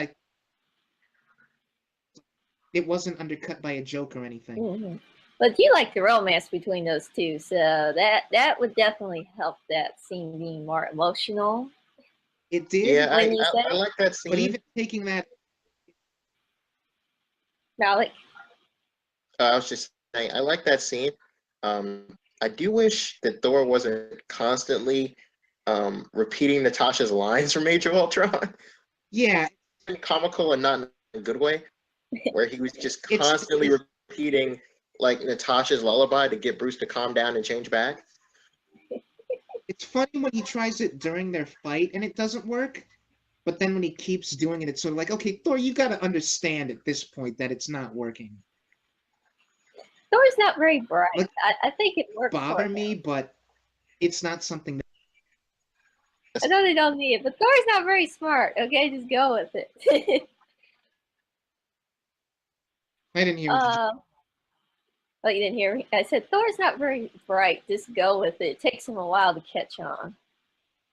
B: it wasn't undercut by a joke or anything.
A: Mm-hmm. But you like the romance between those two, so that would definitely help that scene being more emotional.
B: It did,
C: Yeah,
A: When you say
C: I like that
B: but
C: scene.
B: even taking that,
A: Malik,
C: I was just saying, I like that scene. I do wish that Thor wasn't constantly repeating Natasha's lines from Age of Ultron.
B: yeah,
C: Comical and not in a good way, where he was just
B: it's
C: constantly repeating like Natasha's lullaby to get Bruce to calm down and change back.
B: it's funny when he tries it during their fight and it doesn't work. But then when he keeps doing it, it's sort of like, okay, Thor, you got to understand at this point that it's not working.
A: Thor's not very bright.
B: Like,
A: I think it works for
B: bother
A: him.
B: me, but it's not something that.
A: I know they don't need it, but Thor's not very smart. Okay, just go with it.
B: I didn't hear what you.
A: Oh, you didn't hear me? I said Thor's not very bright. Just go with it. It takes him a while to catch on.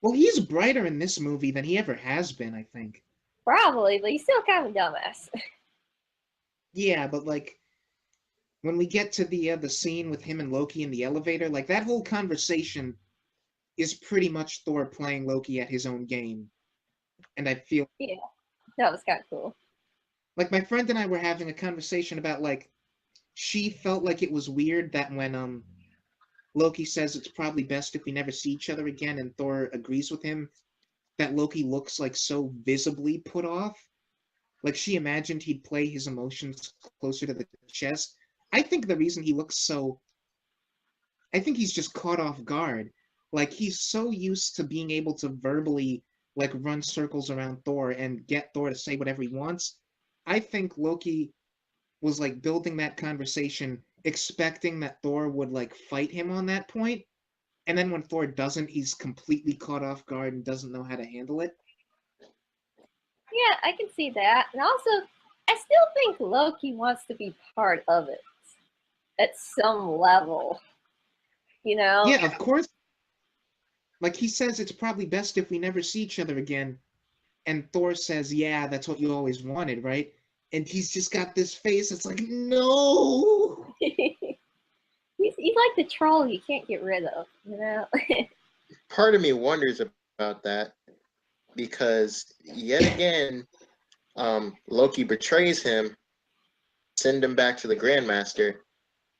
B: Well, he's brighter in this movie than he ever has been, I think.
A: Probably, but he's still kind of a dumbass.
B: Yeah, but like when we get to the scene with him and Loki in the elevator, like that whole conversation is pretty much Thor playing Loki at his own game, and I feel
A: Yeah, that was kind of cool.
B: like my friend and I were having a conversation about like she felt like it was weird that when Loki says it's probably best if we never see each other again, and Thor agrees with him, that Loki looks like so visibly put off. Like she imagined he'd play his emotions closer to the chest. I think the reason he looks so, I think he's just caught off guard. Like he's so used to being able to verbally like run circles around Thor and get Thor to say whatever he wants. I think Loki was like building that conversation expecting that Thor would like fight him on that point, and then when Thor doesn't, he's completely caught off guard and doesn't know how to handle it.
A: Yeah, I can see that. And also, I still think Loki wants to be part of it at some level. You know?
B: Yeah, of course. Like he says it's probably best if we never see each other again. And Thor says, yeah, that's what you always wanted, right? And he's just got this face. It's like, no.
A: he's like the troll you can't get rid of, you know?
C: Part of me wonders about that because yet again, Loki betrays him, send him back to the Grandmaster,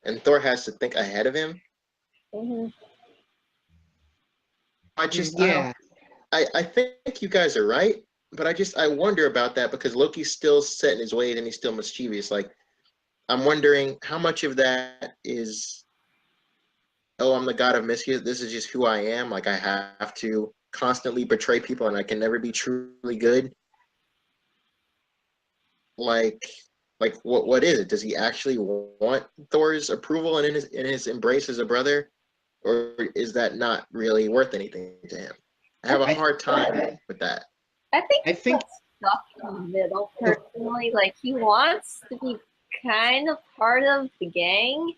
C: and Thor has to think ahead of him.
A: Mm-hmm.
B: Yeah.
C: I think you guys are right, but I wonder about that because Loki's still set in his ways and he's still mischievous. Like I'm wondering how much of that is, oh, I'm the god of mischief. This is just who I am. Like I have to constantly betray people and I can never be truly good. Like what is it? Does he actually want Thor's approval and in his embrace as a brother, or is that not really worth anything to him? I have a hard time with that.
A: I think
B: I
A: he's
B: think
A: stuck in the middle personally. Like he wants to be kind of part of the gang,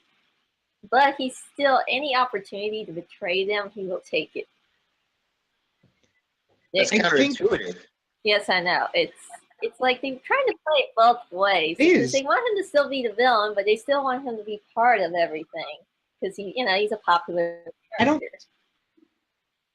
A: but he's still any opportunity to betray them, he will take it.
C: That's
B: I think
C: counterintuitive.
A: Yes, I know. It's like they're trying to play it both ways because they want him to still be the villain, but they still want him to be part of everything because he's a popular character.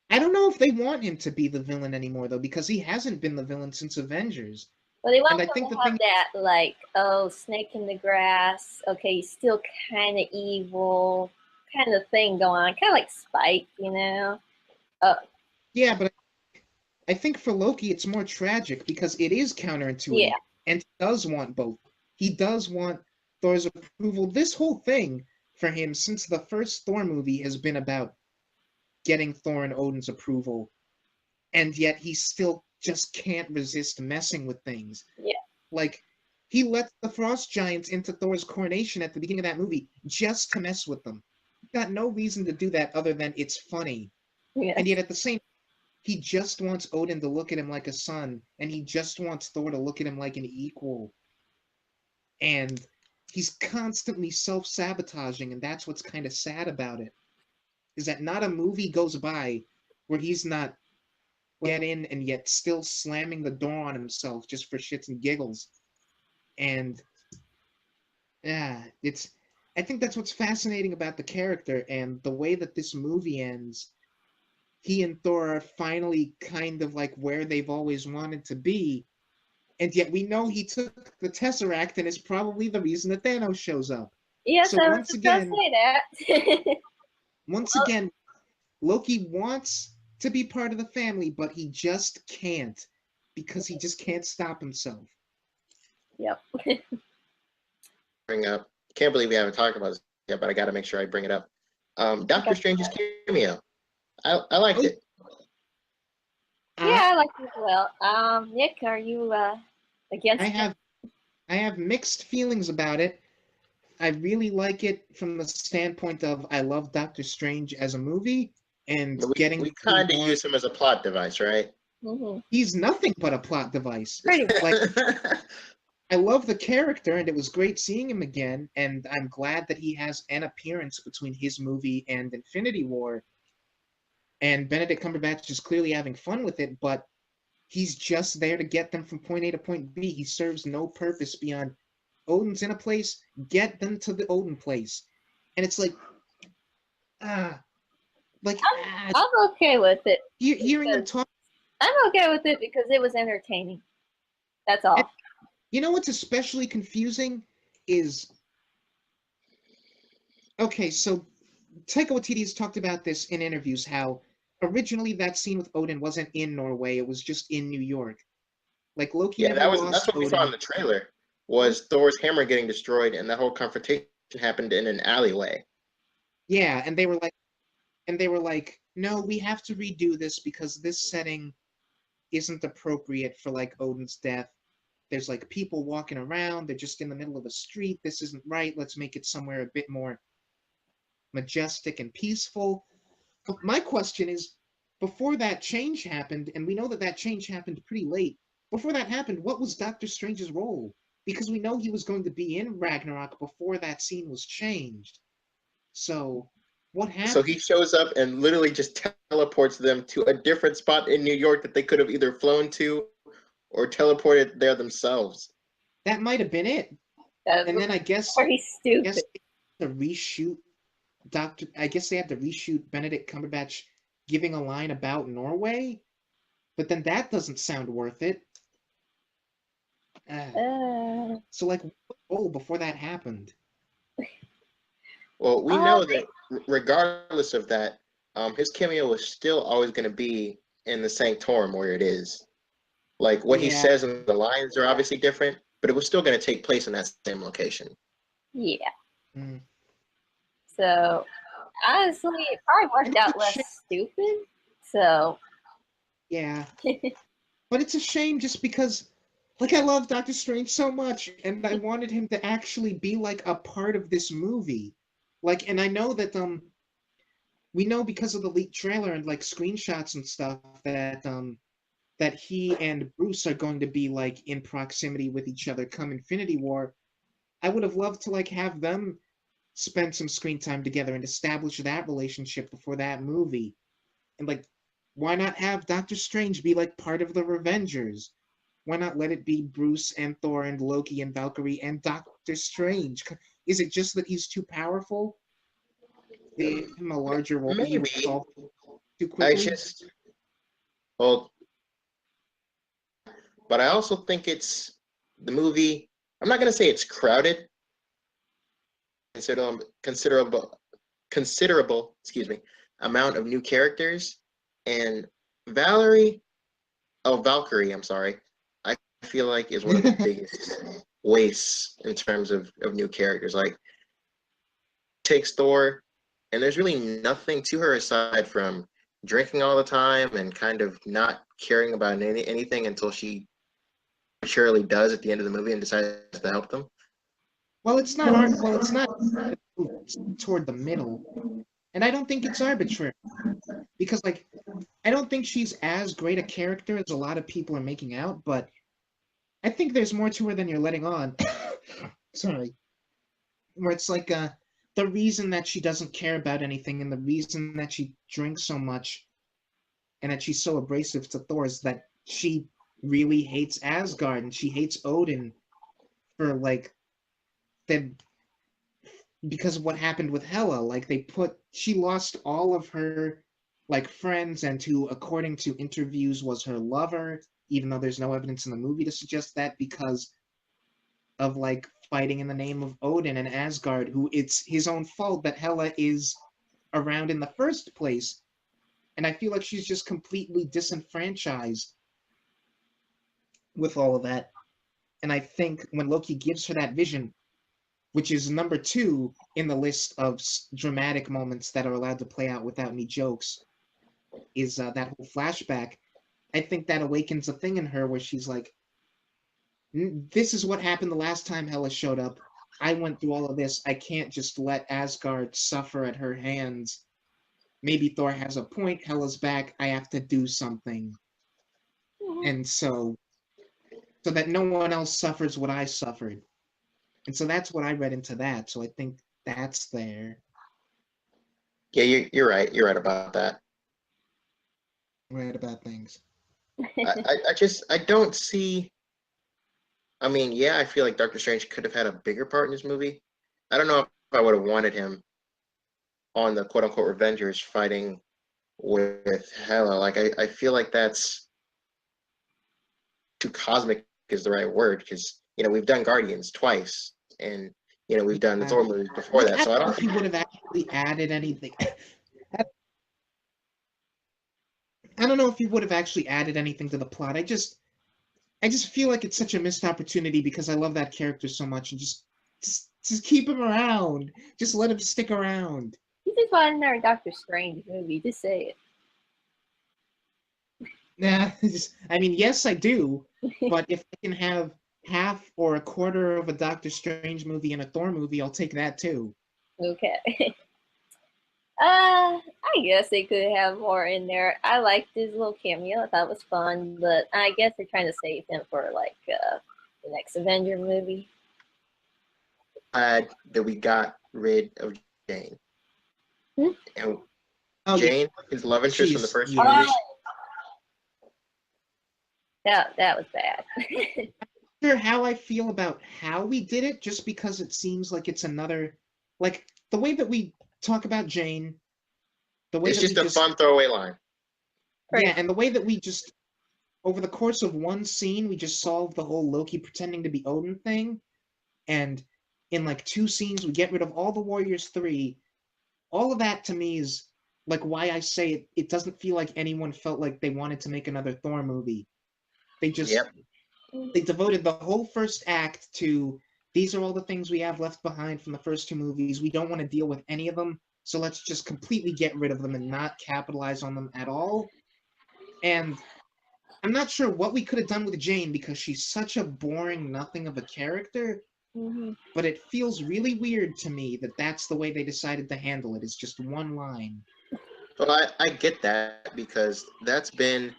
B: I don't know if they want him to be the villain anymore though, because he hasn't been the villain since Avengers.
A: Well, they want
B: And I
A: him
B: think
A: to
B: the
A: have
B: thing
A: that, like, oh, snake in the grass. Okay, he's still kind of evil, kind of thing going on, kind of like Spike, you know.
B: Yeah, but I think for Loki it's more tragic because it is counterintuitive, and he does want both. He does want Thor's approval. This whole thing for him since the first Thor movie has been about getting Thor and Odin's approval, and yet he still just can't resist messing with things.
A: Yeah.
B: Like he let the frost giants into Thor's coronation at the beginning of that movie just to mess with them. Got no reason to do that other than it's funny.
A: Yes.
B: And yet at the same he just wants Odin to look at him like a son, and he just wants Thor to look at him like an equal. And he's constantly self-sabotaging, and that's what's kind of sad about it. Is that not a movie goes by where he's not get in and yet still slamming the door on himself just for shits and giggles. And yeah, I think that's what's fascinating about the character and the way that this movie ends. He and Thor are finally kind of like where they've always wanted to be, and yet we know he took the Tesseract and is probably the reason that Thanos shows up.
A: Yes,
B: So
A: I was
B: once
A: just gonna
B: again,
A: say that.
B: once again, Loki wants to be part of the family, but he just can't because he just can't stop himself.
A: Yep.
C: Bring up. Can't believe we haven't talked about this yet, but I got to make sure I bring it up. Doctor Strange's cameo. I liked it.
A: Yeah, I like it as well. Nick, are you against it?
B: I have mixed feelings about it. I really like it from the standpoint of I love Doctor Strange as a movie and
C: We kind of use him as a plot device, right?
A: Mm-hmm.
B: He's nothing but a plot device.
A: Pretty much.
B: Like I love the character, and it was great seeing him again. And I'm glad that he has an appearance between his movie and Infinity War. And Benedict Cumberbatch is clearly having fun with it, but he's just there to get them from point A to point B. He serves no purpose beyond Odin's in a place, get them to the Odin place. And it's like, I'm
A: okay with it.
B: Hearing him talk.
A: I'm okay with it because it was entertaining. That's all.
B: You know what's especially confusing is, okay, so Taika Waititi has talked about this in interviews, how originally that scene with Odin wasn't in Norway, it was just in New York. Like Loki never lost
C: that's what we saw in the trailer, was Thor's hammer getting destroyed, and that whole confrontation happened in an alleyway.
B: Yeah, and they were like, no, we have to redo this because this setting isn't appropriate for like Odin's death. There's like people walking around, they're just in the middle of a street, this isn't right, let's make it somewhere a bit more majestic and peaceful. But my question is, before that change happened, and we know that that change happened pretty late, before that happened, what was Doctor Strange's role? Because we know he was going to be in Ragnarok before that scene was changed. So, what happened?
C: So he shows up and literally just teleports them to a different spot in New York that they could have either flown to or teleported there themselves.
B: That might have been it. And then I guess
A: pretty stupid.
B: The reshoot I guess they had to reshoot Benedict Cumberbatch giving a line about Norway, but then that doesn't sound worth it. So, like, before that happened?
C: Well, we know that regardless of that, his cameo was still always going to be in the Sanctorum where it is. Like, what he says and the lines are obviously different, but it was still going to take place in that same location.
A: Yeah. Mm. So, honestly, it probably worked out less stupid. So.
B: Yeah. But it's a shame just because, like, I love Doctor Strange so much, and I wanted him to actually be, like, a part of this movie. Like, and I know that, we know because of the leaked trailer and, like, screenshots and stuff that he and Bruce are going to be, like, in proximity with each other come Infinity War. I would have loved to, like, have them spend some screen time together and establish that relationship before that movie. And, like, why not have Doctor Strange be, like, part of the Revengers? Why not let it be Bruce and Thor and Loki and Valkyrie and Doctor Strange? Is it just that he's too powerful? Give him a larger role.
C: Maybe.
B: Too quickly?
C: But I also think it's the movie. I'm not going to say it's crowded. Considerable, amount of new characters, and Valkyrie, I'm sorry, I feel like is one of the biggest wastes in terms of new characters. Like, takes Thor, and there's really nothing to her aside from drinking all the time and kind of not caring about anything until she arbitrarily does at the end of the movie and decides to help them.
B: Well, it's not it's toward the middle, and I don't think it's arbitrary because like I don't think she's as great a character as a lot of people are making out, but I think there's more to her than you're letting on. Sorry. Where it's like the reason that she doesn't care about anything and the reason that she drinks so much and that she's so abrasive to Thor is that she really hates Asgard and she hates Odin for like the because of what happened with Hela. Like she lost all of her like friends and who, according to interviews, was her lover, even though there's no evidence in the movie to suggest that because of like fighting in the name of Odin and Asgard, who it's his own fault that Hela is around in the first place. And I feel like she's just completely disenfranchised with all of that. And I think when Loki gives her that vision, which is number 2 in the list of dramatic moments that are allowed to play out without any jokes, is that whole flashback. I think that awakens a thing in her where she's like, this is what happened the last time Hela showed up. I went through all of this. I can't just let Asgard suffer at her hands. Maybe Thor has a point. Hela's back. I have to do something. And so that no one else suffers what I suffered. And so that's what I read into that. So I think that's there.
C: Yeah, you're right. You're right about that.
B: Right about things.
C: I don't see. I mean, yeah, I feel like Doctor Strange could have had a bigger part in this movie. I don't know if I would have wanted him on the quote unquote Avengers fighting with Hela. Like, I feel like that's too cosmic is the right word because, we've done Guardians twice and, we've done the Thor movies before that. So I don't
B: know if he would have actually added anything. I don't know if he would have actually added anything to the plot. I just feel like it's such a missed opportunity because I love that character so much and just keep him around. Just let him stick around.
A: You just want another Doctor Strange movie. Just say
B: it. Nah, I mean, yes, I do. But if I can have half or a quarter of a Doctor Strange movie and a Thor movie, I'll take that too.
A: Okay. I guess they could have more in there. I liked his little cameo. I thought it was fun, but I guess they're trying to save him for like the next Avenger movie.
C: That we got rid of Jane. And Jane, his love interest from the first movie.
A: That was bad.
B: I'm not sure how I feel about how we did it, just because it seems like it's another, like the way that we talk about Jane.
C: It's just a fun throwaway line.
B: Yeah, and the way that we just, over the course of one scene, we just solve the whole Loki pretending to be Odin thing, and in like 2 scenes, we get rid of all the Warriors 3. All of that to me is like why I say it doesn't feel like anyone felt like they wanted to make another Thor movie. They just they devoted the whole first act to these are all the things we have left behind from the first 2 movies. We don't want to deal with any of them, so let's just completely get rid of them and not capitalize on them at all. And I'm not sure what we could have done with Jane because she's such a boring nothing of a character. But it feels really weird to me that that's the way they decided to handle it. It's just one line.
C: Well, I get that because that's been,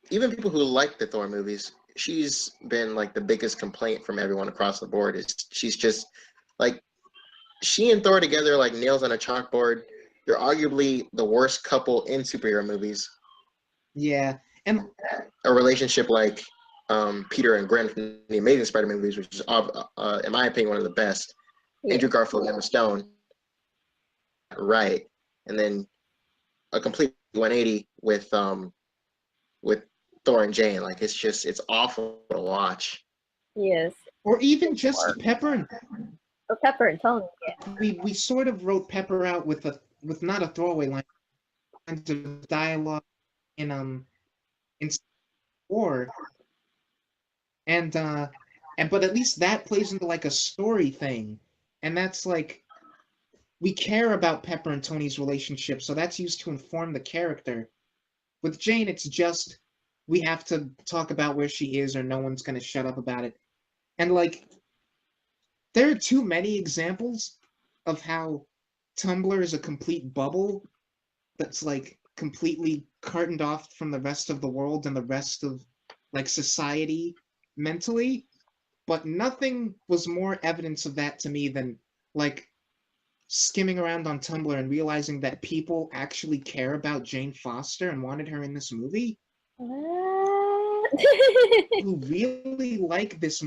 C: even people who like the Thor movies, she's been like the biggest complaint from everyone across the board is she's just like, she and Thor together like nails on a chalkboard. They're arguably the worst couple in superhero movies.
B: Yeah, and
C: a relationship like Peter and Gwen from the Amazing Spider-Man movies, which is, in my opinion, one of the best. Andrew Garfield and Emma Stone, right? And then a complete 180 with Thor and Jane. Like it's awful to watch.
A: Yes.
B: Or even just Pepper and
A: Tony. Yeah.
B: We sort of wrote Pepper out with not a throwaway line, of dialogue in 4. And but at least that plays into like a story thing, and that's like we care about Pepper and Tony's relationship, so that's used to inform the character. With Jane, it's just we have to talk about where she is or no one's going to shut up about it. And like, there are too many examples of how Tumblr is a complete bubble that's like completely cartoned off from the rest of the world and the rest of like society mentally. But nothing was more evidence of that to me than like skimming around on Tumblr and realizing that people actually care about Jane Foster and wanted her in this movie.
A: What?
B: Who really like this,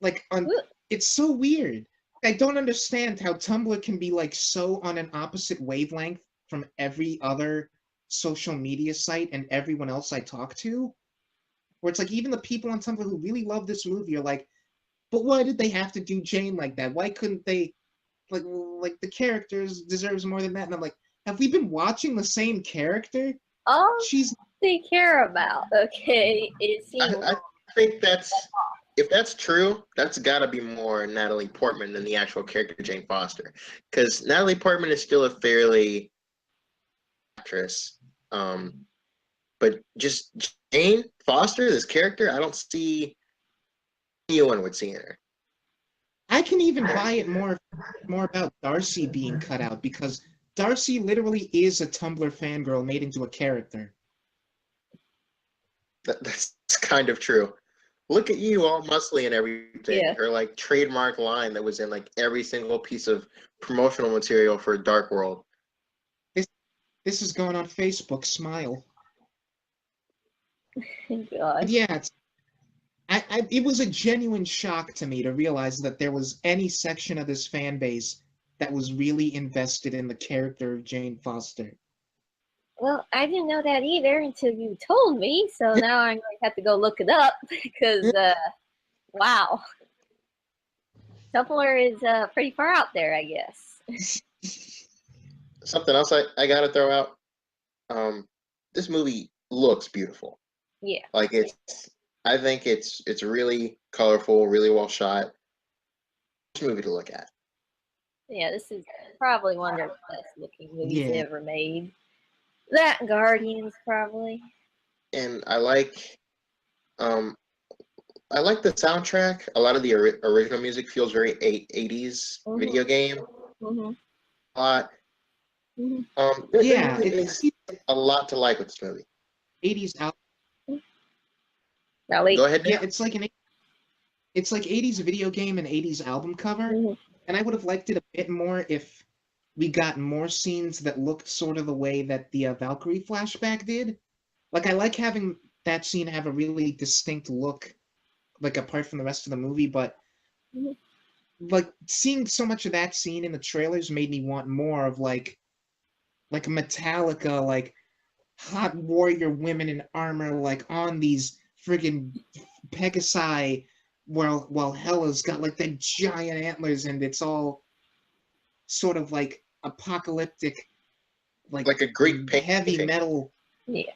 B: like on, it's so weird. I don't understand how Tumblr can be like so on an opposite wavelength from every other social media site and everyone else I talk to. Where it's like even the people on Tumblr who really love this movie are like, but why did they have to do Jane like that? Why couldn't they like the characters deserves more than that? And I'm like, have we been watching the same character?
A: All
B: She's
A: they care about, okay, is seeing
C: I think if that's true, that's got to be more Natalie Portman than the actual character Jane Foster, because Natalie Portman is still a fairly actress. But just Jane Foster, this character, I don't see anyone would see in her.
B: I can even buy it more about Darcy being cut out because Darcy literally is a Tumblr fangirl made into a character.
C: That's kind of true. Look at you, all muscly and everything.
A: Yeah.
C: Her like trademark line that was in like every single piece of promotional material for Dark World.
B: This is going on Facebook. Smile.
A: God.
B: But yeah, it was a genuine shock to me to realize that there was any section of this fan base that was really invested in the character of Jane Foster.
A: Well, I didn't know that either until you told me, so now I'm going to have to go look it up because, wow. Tumblr is pretty far out there, I guess.
C: Something else I gotta throw out. This movie looks beautiful.
A: Yeah.
C: Like I think it's really colorful, really well shot. Movie to look at.
A: Yeah, this is probably one of the best looking movies
B: Yeah.
A: ever made. That and Guardians, probably.
C: And I like the soundtrack. A lot of the original music feels very 80s video game.
A: Mm-hmm.
C: A lot.
A: Mm-hmm.
B: Yeah,
C: it's a lot to like with this movie.
B: 80s album.
C: Go ahead.
B: Yeah, it's like 80s video game and 80s album cover.
A: Mm-hmm.
B: And I would have liked it a bit more if we got more scenes that looked sort of the way that the Valkyrie flashback did. Like, I like having that scene have a really distinct look, like, apart from the rest of the movie, but, like, seeing so much of that scene in the trailers made me want more of, like Metallica, like, hot warrior women in armor, like, on these friggin' Pegasi, while Hela's got, like, the giant antlers, and it's all sort of, like, apocalyptic,
C: like a Greek painting.
B: Heavy metal.
A: Yeah.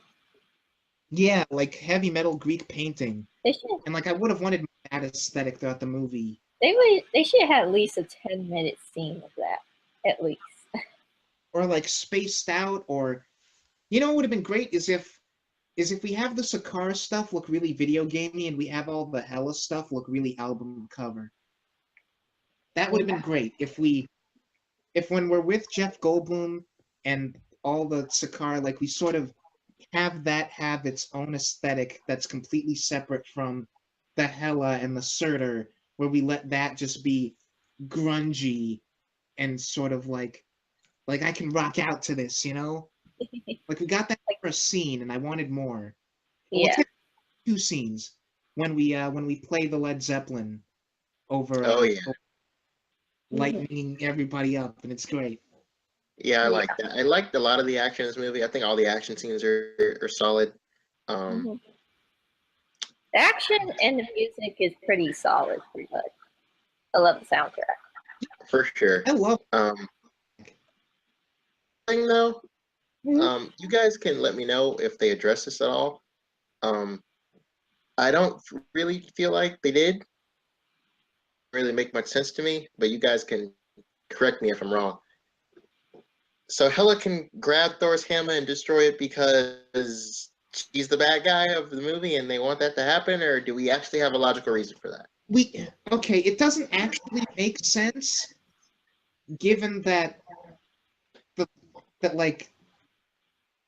B: Yeah, like heavy metal Greek painting.
A: They should.
B: And like I would have wanted that aesthetic throughout the movie.
A: They should have at least a 10-minute scene of that, at least.
B: Or like spaced out, or you know what would have been great is if we have the Sakara stuff look really video gamey and we have all the Hella stuff look really album cover. That would have been great if when we're with Jeff Goldblum and all the Sakara, like we sort of have that have its own aesthetic that's completely separate from the Hela and the Surtur, where we let that just be grungy and sort of like I can rock out to this, you know? Like we got that for a scene and I wanted more. Well,
A: Yeah.
B: we'll take 2 scenes when we play the Led Zeppelin over lightening everybody up, and it's great.
C: Yeah, I like that. I liked a lot of the action in this movie. I think all the action scenes are solid.
A: The action and the music is pretty solid. But I love the soundtrack.
C: For sure.
B: I love
C: thing though. You guys can let me know if they address this at all. I don't really feel like they did really make much sense to me, but you guys can correct me if I'm wrong. So Hela can grab Thor's hammer and destroy it because she's the bad guy of the movie and they want that to happen, or do we actually have a logical reason for that?
B: Okay, it doesn't actually make sense given that like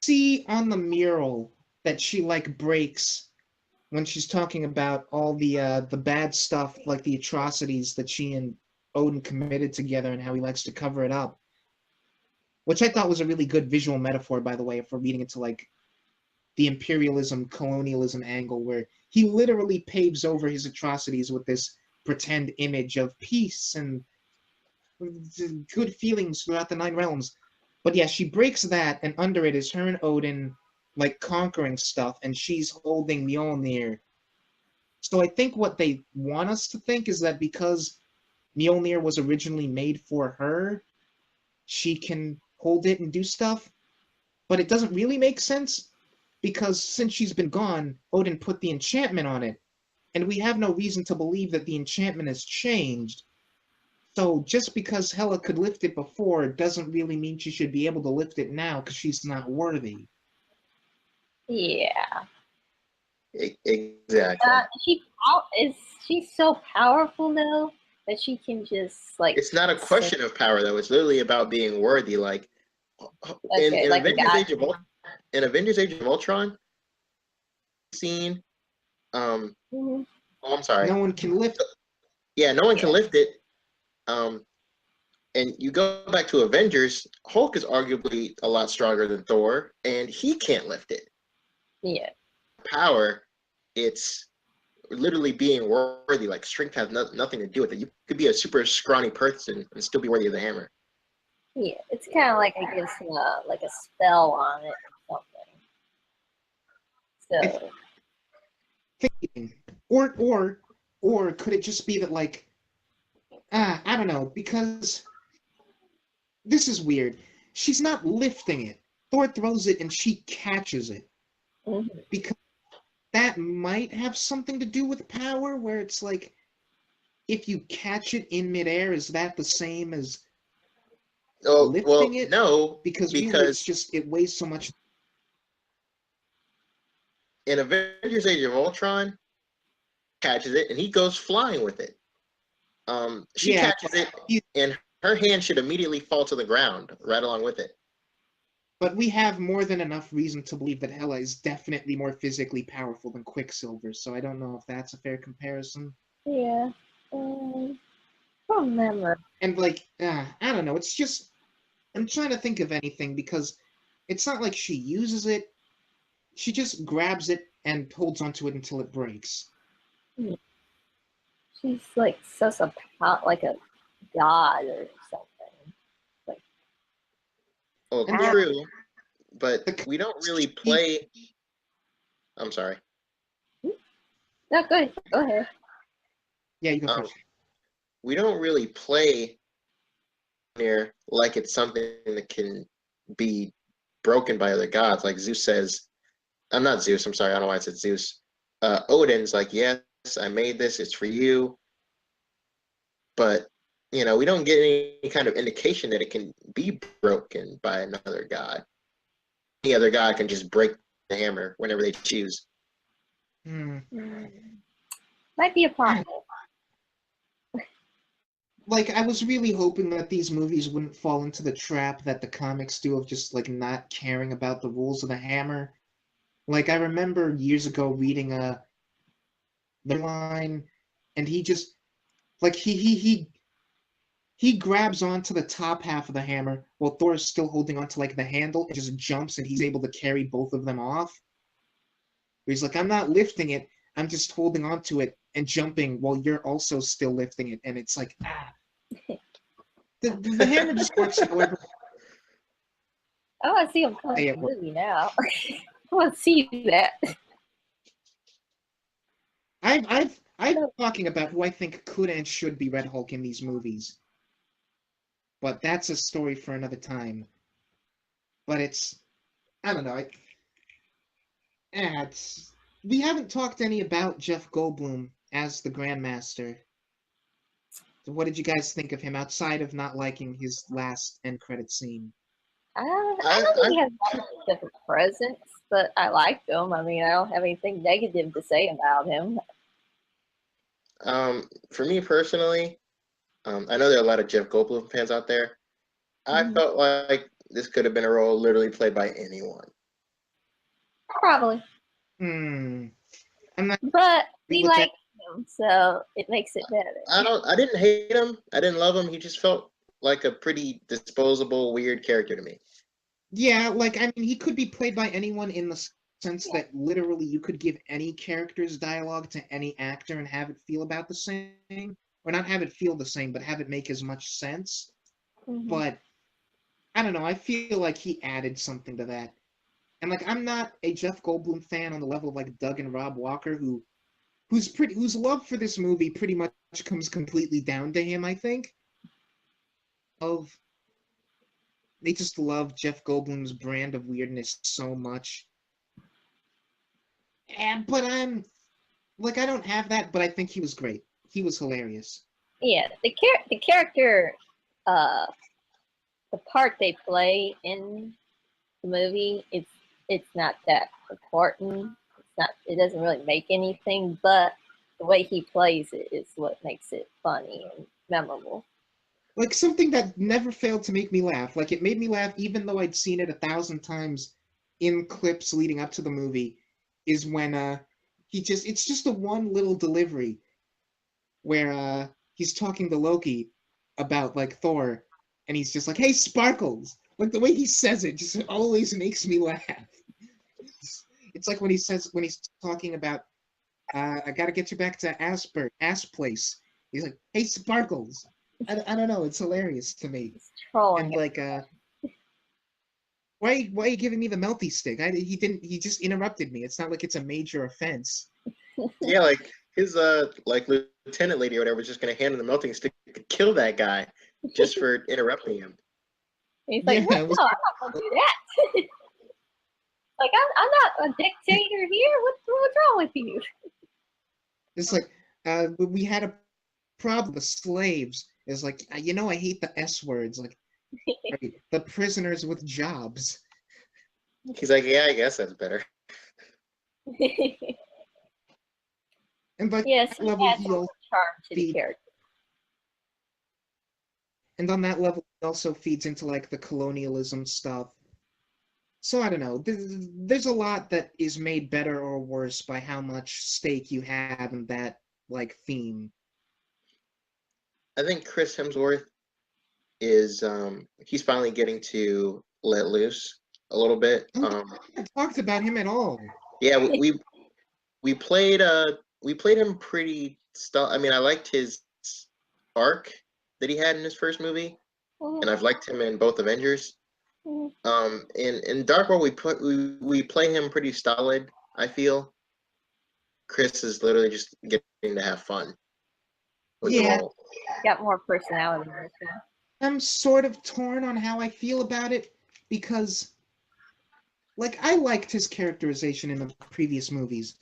B: see on the mural that she like breaks when she's talking about all the bad stuff, like the atrocities that she and Odin committed together and how he likes to cover it up. Which I thought was a really good visual metaphor, by the way, if we're reading into like the imperialism, colonialism angle, where he literally paves over his atrocities with this pretend image of peace and good feelings throughout the Nine Realms. But yeah, she breaks that, and under it is her and Odin like conquering stuff, and she's holding Mjolnir. So I think what they want us to think is that because Mjolnir was originally made for her, she can hold it and do stuff. But it doesn't really make sense because since she's been gone, Odin put the enchantment on it, and we have no reason to believe that the enchantment has changed. So just because Hela could lift it before doesn't really mean she should be able to lift it now because she's not worthy.
A: Yeah.
C: Exactly.
A: She's so powerful though that she can just like.
C: It's not a question of power though. It's literally about being worthy. Like in
A: like
C: Avengers Age of Ultron scene.
A: Mhm.
C: Oh, I'm sorry.
B: No one can lift it.
C: Yeah, no one can lift it. And you go back to Avengers, Hulk is arguably a lot stronger than Thor, and he can't lift it.
A: Yeah.
C: Power, it's literally being worthy. Like strength has nothing to do with it. You could be a super scrawny person and still be worthy of the hammer.
A: Yeah, it's kind of like I guess like a spell on it or something. So.
B: Thinking, or could it just be that like, I don't know, because this is weird. She's not lifting it. Thor throws it and she catches it.
A: Mm-hmm.
B: Because that might have something to do with power, where it's like, if you catch it in midair, is that the same as lifting it?
C: No,
B: because really, it's just, it weighs so much.
C: In Avengers Age of Ultron, catches it and he goes flying with it. She catches it and her hand should immediately fall to the ground right along with it.
B: But we have more than enough reason to believe that Hela is definitely more physically powerful than Quicksilver, so I don't know if that's a fair comparison.
A: Yeah. I don't remember.
B: And like, I don't know, it's just, I'm trying to think of anything because it's not like she uses it, she just grabs it and holds onto it until it breaks.
A: She's like such a like a god or something. Like.
C: Oh, true, but we don't really play. I'm sorry.
A: No, go ahead.
B: Yeah, you go first.
C: We don't really play here like it's something that can be broken by other gods. Like Zeus says, I'm not Zeus, I'm sorry, I don't know why I said Zeus. Odin's like, yes, I made this, it's for you. But, you know, we don't get any kind of indication that it can be broken by another god. Any other god can just break the hammer whenever they choose.
A: Might be a problem.
B: Like, I was really hoping that these movies wouldn't fall into the trap that the comics do of just, like, not caring about the rules of the hammer. Like, I remember years ago reading a line, and he just, like, he grabs onto the top half of the hammer while Thor is still holding onto, like, the handle and just jumps, and he's able to carry both of them off. He's like, I'm not lifting it, I'm just holding onto it and jumping while you're also still lifting it, and it's like, the hammer just works however.
A: I want to see him play the movie now. I want to see that.
B: I'm talking about who I think could and should be Red Hulk in these movies, but that's a story for another time. But it's, I don't know. We haven't talked any about Jeff Goldblum as the Grandmaster. So what did you guys think of him outside of not liking his last end credit scene?
A: I don't think he has much of a presence, but I liked him. I mean, I don't have anything negative to say about him.
C: For me personally, I know there are a lot of Jeff Goldblum fans out there. I felt like this could have been a role literally played by anyone.
A: Probably.
B: I'm not
A: But we
B: with that.
A: like him, so it makes it better.
C: I didn't hate him. I didn't love him. He just felt like a pretty disposable, weird character to me.
B: Yeah, like I mean, he could be played by anyone in the sense that literally you could give any character's dialogue to any actor and have it feel about the same, or not have it feel the same, but have it make as much sense. But I don't know. I feel like he added something to that. And like I'm not a Jeff Goldblum fan on the level of like Doug and Rob Walker, whose love for this movie pretty much comes completely down to him, I think. They just love Jeff Goldblum's brand of weirdness so much. But I don't have that, but I think he was great. He was hilarious.
A: Yeah, the character, the part they play in the movie, it's not that important. It doesn't really make anything, but the way he plays it is what makes it funny and memorable.
B: Like something that never failed to make me laugh. Like it made me laugh even though I'd seen it 1,000 times in clips leading up to the movie, is when it's just the one little delivery where he's talking to Loki about like Thor, and he's just like, "Hey, Sparkles!" Like the way he says it just always makes me laugh. It's like when he's talking about, "I gotta get you back to Ass Place." He's like, "Hey, Sparkles!" I don't know. It's hilarious to me.
A: He's trolling
B: And like, why are you giving me the melty stick? He just interrupted me. It's not like it's a major offense.
C: Yeah, like his like lieutenant lady or whatever was just gonna hand him the melting stick to kill that guy just for interrupting him.
A: He's like,
B: Yeah,
A: "What? No, I'm not gonna do that." Like, I'm not a dictator here. What's wrong with you?
B: it's like we had a problem with slaves. It's like I hate the S words. Like right, the prisoners with jobs.
C: He's like, yeah, I guess that's better.
B: And like
A: Yes,
B: that
A: he
B: level,
A: adds
B: he
A: some
B: also
A: charm to the
B: feeds,
A: character.
B: and on that level, he also feeds into like the colonialism stuff. So I don't know. There's a lot that is made better or worse by how much stake you have in that like theme.
C: I think Chris Hemsworth is he's finally getting to let loose a little bit.
B: I haven't talked about him at all.
C: Yeah, we played him pretty I mean, I liked his arc that he had in his first movie, and I've liked him in both Avengers. In Dark World we play him pretty solid, I feel. Chris is literally just getting to have fun with the role.
A: Got more personality in this one.
B: I'm sort of torn on how I feel about it because like I liked his characterization in the previous movies.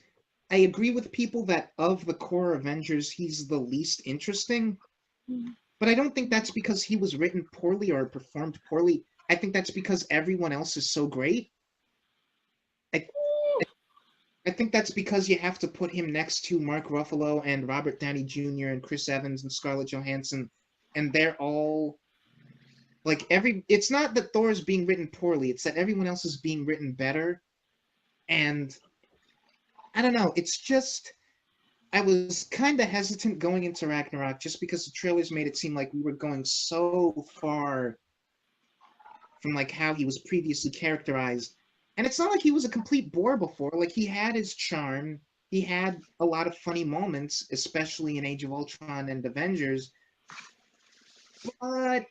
B: I agree with people that of the core Avengers, he's the least interesting. But I don't think that's because he was written poorly or performed poorly. I think that's because everyone else is so great. I think that's because you have to put him next to Mark Ruffalo and Robert Downey Jr. and Chris Evans and Scarlett Johansson, and they're all like it's not that Thor is being written poorly, it's that everyone else is being written better. And I don't know, it's just I was kind of hesitant going into Ragnarok just because the trailers made it seem like we were going so far from like how he was previously characterized. And it's not like he was a complete bore before. Like he had his charm. He had a lot of funny moments, especially in Age of Ultron and Avengers. But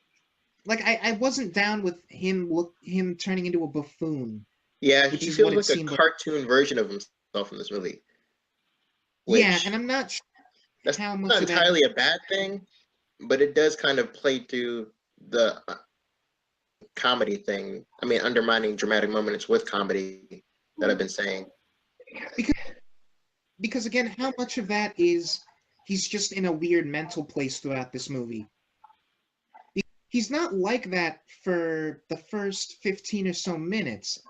B: like I wasn't down with him turning into a buffoon.
C: Yeah,
B: Which
C: he
B: is
C: feels
B: what it
C: like a
B: seemed like.
C: cartoon version of himself in this movie.
B: Yeah, and I'm not sure
C: That's
B: how much
C: not
B: of that.
C: entirely a bad thing, but it does kind of play to the comedy thing. I mean, undermining dramatic moments with comedy that I've been saying.
B: Because again, how much of that is he's just in a weird mental place throughout this movie? he's not like that for the first 15 or so minutes.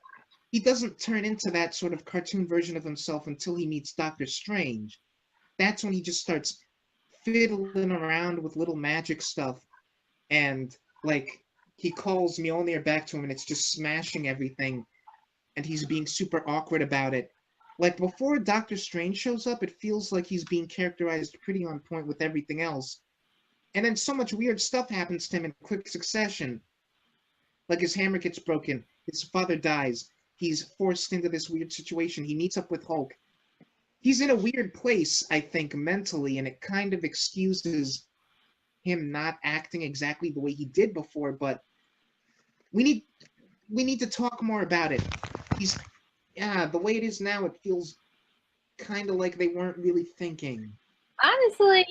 B: He doesn't turn into that sort of cartoon version of himself until he meets Doctor Strange. That's when he just starts fiddling around with little magic stuff, and like he calls Mjolnir back to him and it's just smashing everything, and he's being super awkward about it. Like before Doctor Strange shows up, it feels like he's being characterized pretty on point with everything else. And then so much weird stuff happens to him in quick succession. Like his hammer gets broken, his father dies, he's forced into this weird situation, he meets up with Hulk. He's in a weird place, I think, mentally, and it kind of excuses him not acting exactly the way he did before, but we need to talk more about it. He's the way it is now, it feels kind of like they weren't really thinking.
A: Honestly,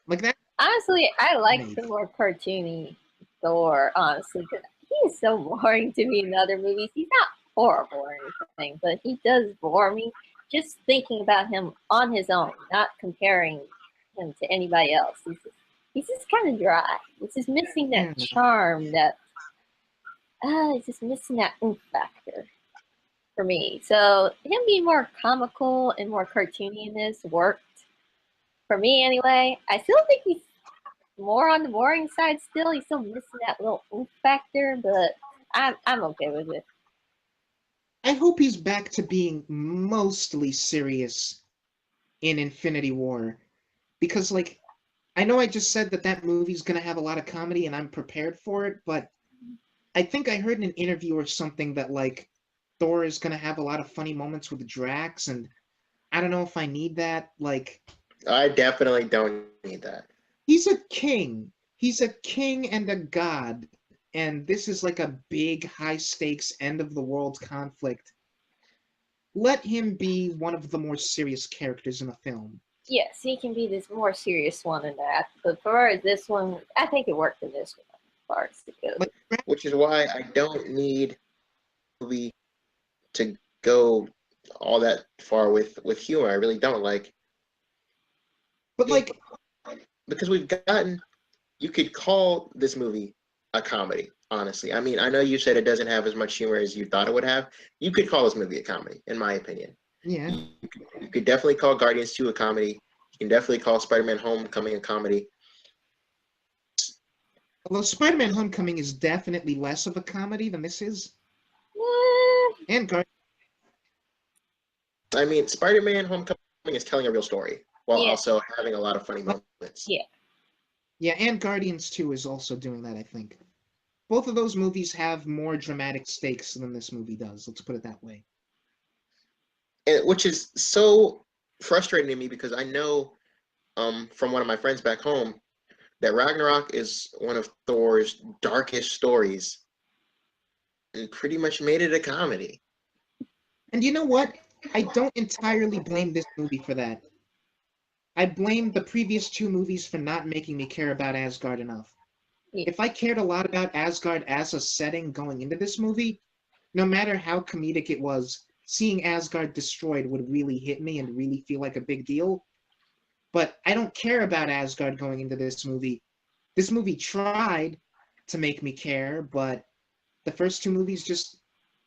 B: Like that.
A: I like
B: Maybe.
A: the more cartoony Thor, honestly, because he is so boring to me in other movies. He's not horrible or anything, but he does bore me just thinking about him on his own, not comparing him to anybody else. He's just kind of dry. He's just missing that charm, that he's just missing that oomph factor for me. So him being more comical and more cartoony in this worked for me anyway. I still think he's more on the boring side still. He's still missing that little oomph factor, but I'm okay with it.
B: I hope he's back to being mostly serious in Infinity War, because like I know I just said that that movie's gonna have a lot of comedy and I'm prepared for it, but I think I heard in an interview or something that like Thor is gonna have a lot of funny moments with Drax, and I don't know if I need that. Like
C: I definitely don't need that.
B: he's a king. He's a king and a god, and this is like a big, high stakes end of the world conflict. Let him be one of the more serious characters in the film.
A: Yes, he can be this more serious one in that. But for this one, I think it worked in this one as far as it goes.
B: Like,
C: Which is why I don't need movie to go all that far with humor. I really don't like.
B: but like,
C: Because we've gotten, you could call this movie a comedy. Honestly, I mean, I know you said it doesn't have as much humor as you thought it would have. You could call this movie a comedy, in my opinion.
B: yeah.
C: You could definitely call Guardians 2 a comedy. You can definitely call Spider-Man Homecoming a comedy.
B: Although Spider-Man: Homecoming is definitely less of a comedy than this is, and
C: I mean, Spider-Man Homecoming is telling a real story while
A: Yeah.
C: also having a lot of funny moments.
A: Yeah.
B: yeah, and Guardians 2 is also doing that, I think. Both of those movies have more dramatic stakes than this movie does. Let's put it that way.
C: And, which is so frustrating to me because I know from one of my friends back home that Ragnarok is one of Thor's darkest stories and pretty much made it a comedy.
B: And you know what? I don't entirely blame this movie for that. I blame the previous two movies for not making me care about Asgard enough.
A: Yeah.
B: If I cared a lot about Asgard as a setting going into this movie, no matter how comedic it was, seeing Asgard destroyed would really hit me and really feel like a big deal. But I don't care about Asgard going into this movie. This movie tried to make me care, but the first two movies just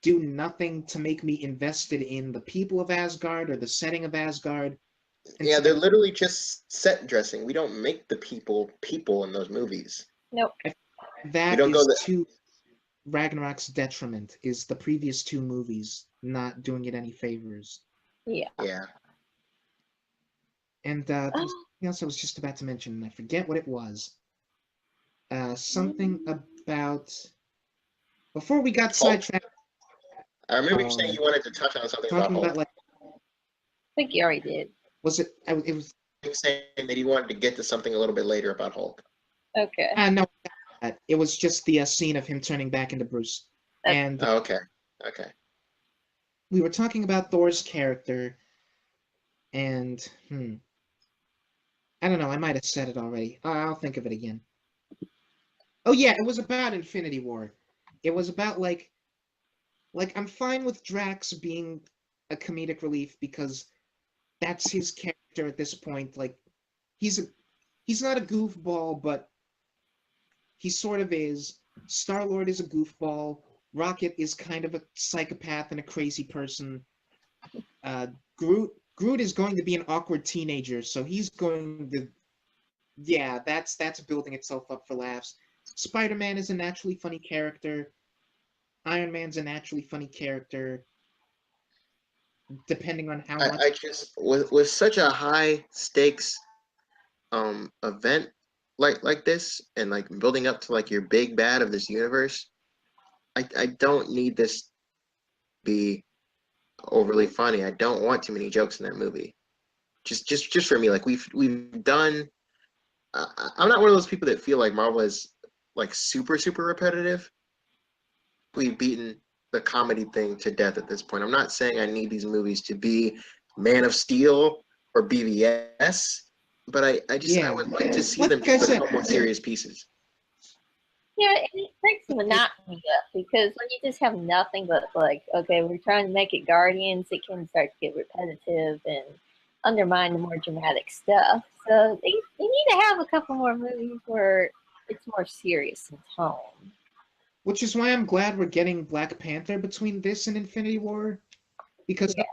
B: do nothing to make me invested in the people of Asgard or the setting of Asgard. And
C: Yeah,
B: so
C: they're literally just set dressing. We don't make the people in those movies.
A: Nope.
B: that
C: don't go
B: is
C: the-
B: to Ragnarok's detriment, is the previous two movies not doing it any favors.
A: Yeah.
C: Yeah.
B: And there was something else I was just about to mention, and I forget what it was. Something about before we got sidetracked.
C: I remember you saying you wanted to touch on something about
B: Talking
C: Hulk.
B: about like,
A: I think you already did.
B: was it? It was.
C: You were saying that you wanted to get to something a little bit later about Hulk.
A: Okay.
B: No, it was just the scene of him turning back into Bruce. And
C: Oh, okay. Okay.
B: we were talking about Thor's character, and I don't know, I might have said it already. I'll think of it again. Oh yeah, it was about Infinity War. It was about like I'm fine with Drax being a comedic relief because that's his character at this point. Like he's not a goofball, but he sort of is. Star-Lord is a goofball. Rocket is kind of a psychopath and a crazy person. Uh, Groot is going to be an awkward teenager, so he's going to, yeah, that's building itself up for laughs. Spider-Man is a naturally funny character. Iron Man's a naturally funny character, depending on how much.
C: I just with such a high stakes event like this, and like building up to like your big bad of this universe, I don't need this to be overly funny. I don't want too many jokes in that movie. Just for me, like we've done. I'm not one of those people that feel like Marvel is like super repetitive. We've beaten the comedy thing to death at this point. I'm not saying I need these movies to be Man of Steel or BVS, but I would like to see them put out more serious pieces.
A: Yeah, it breaks the monotony up because when you just have nothing but like, okay, we're trying to make it Guardians, it can start to get repetitive and undermine the more dramatic stuff. So they need to have a couple more movies where it's more serious in tone.
B: Which is why I'm glad we're getting Black Panther between this and Infinity War. Because no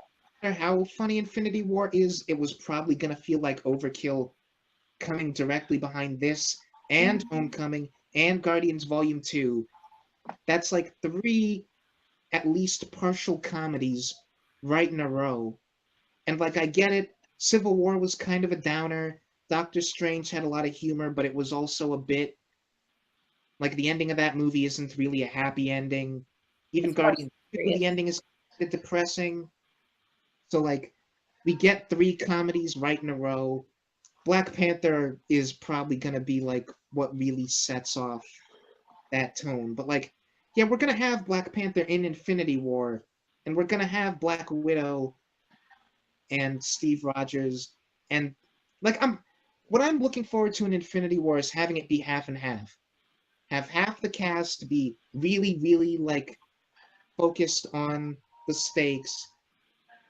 B: matter how funny Infinity War is, it was probably going to feel like overkill coming directly behind this and Homecoming and Guardians Volume 2. That's like 3 at least partial comedies right in a row. And like, I get it, Civil War was kind of a downer. Doctor Strange had a lot of humor, but it was also a bit like the ending of that movie isn't really a happy ending. Even Guardians 2, the ending is kind of depressing. So like, we get 3 comedies right in a row. Black Panther is probably going to be like what really sets off that tone. But like, yeah, we're going to have Black Panther in Infinity War, and we're going to have Black Widow and Steve Rogers, and like what I'm looking forward to in Infinity War is having it be half and half. Have half the cast be really like focused on the stakes,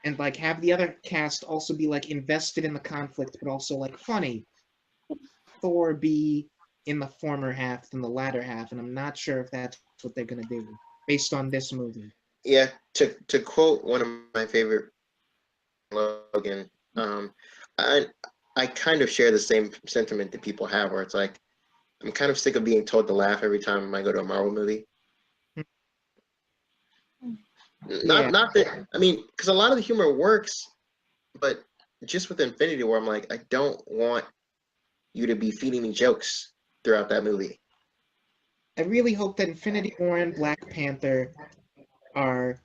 B: and like have the other cast also be like invested in the conflict but also like funny. Thor be in the former half than the latter half, and I'm not sure if that's what they're gonna do based on this movie.
C: Yeah, to quote one of my favorite, Logan, I kind of share the same sentiment that people have, where it's like I'm kind of sick of being told to laugh every time I go to a Marvel movie. Not that, I mean, because a lot of the humor works, but just with Infinity War, I'm like, I don't want you to be feeding me jokes throughout that movie.
B: I really hope that Infinity War and Black Panther are.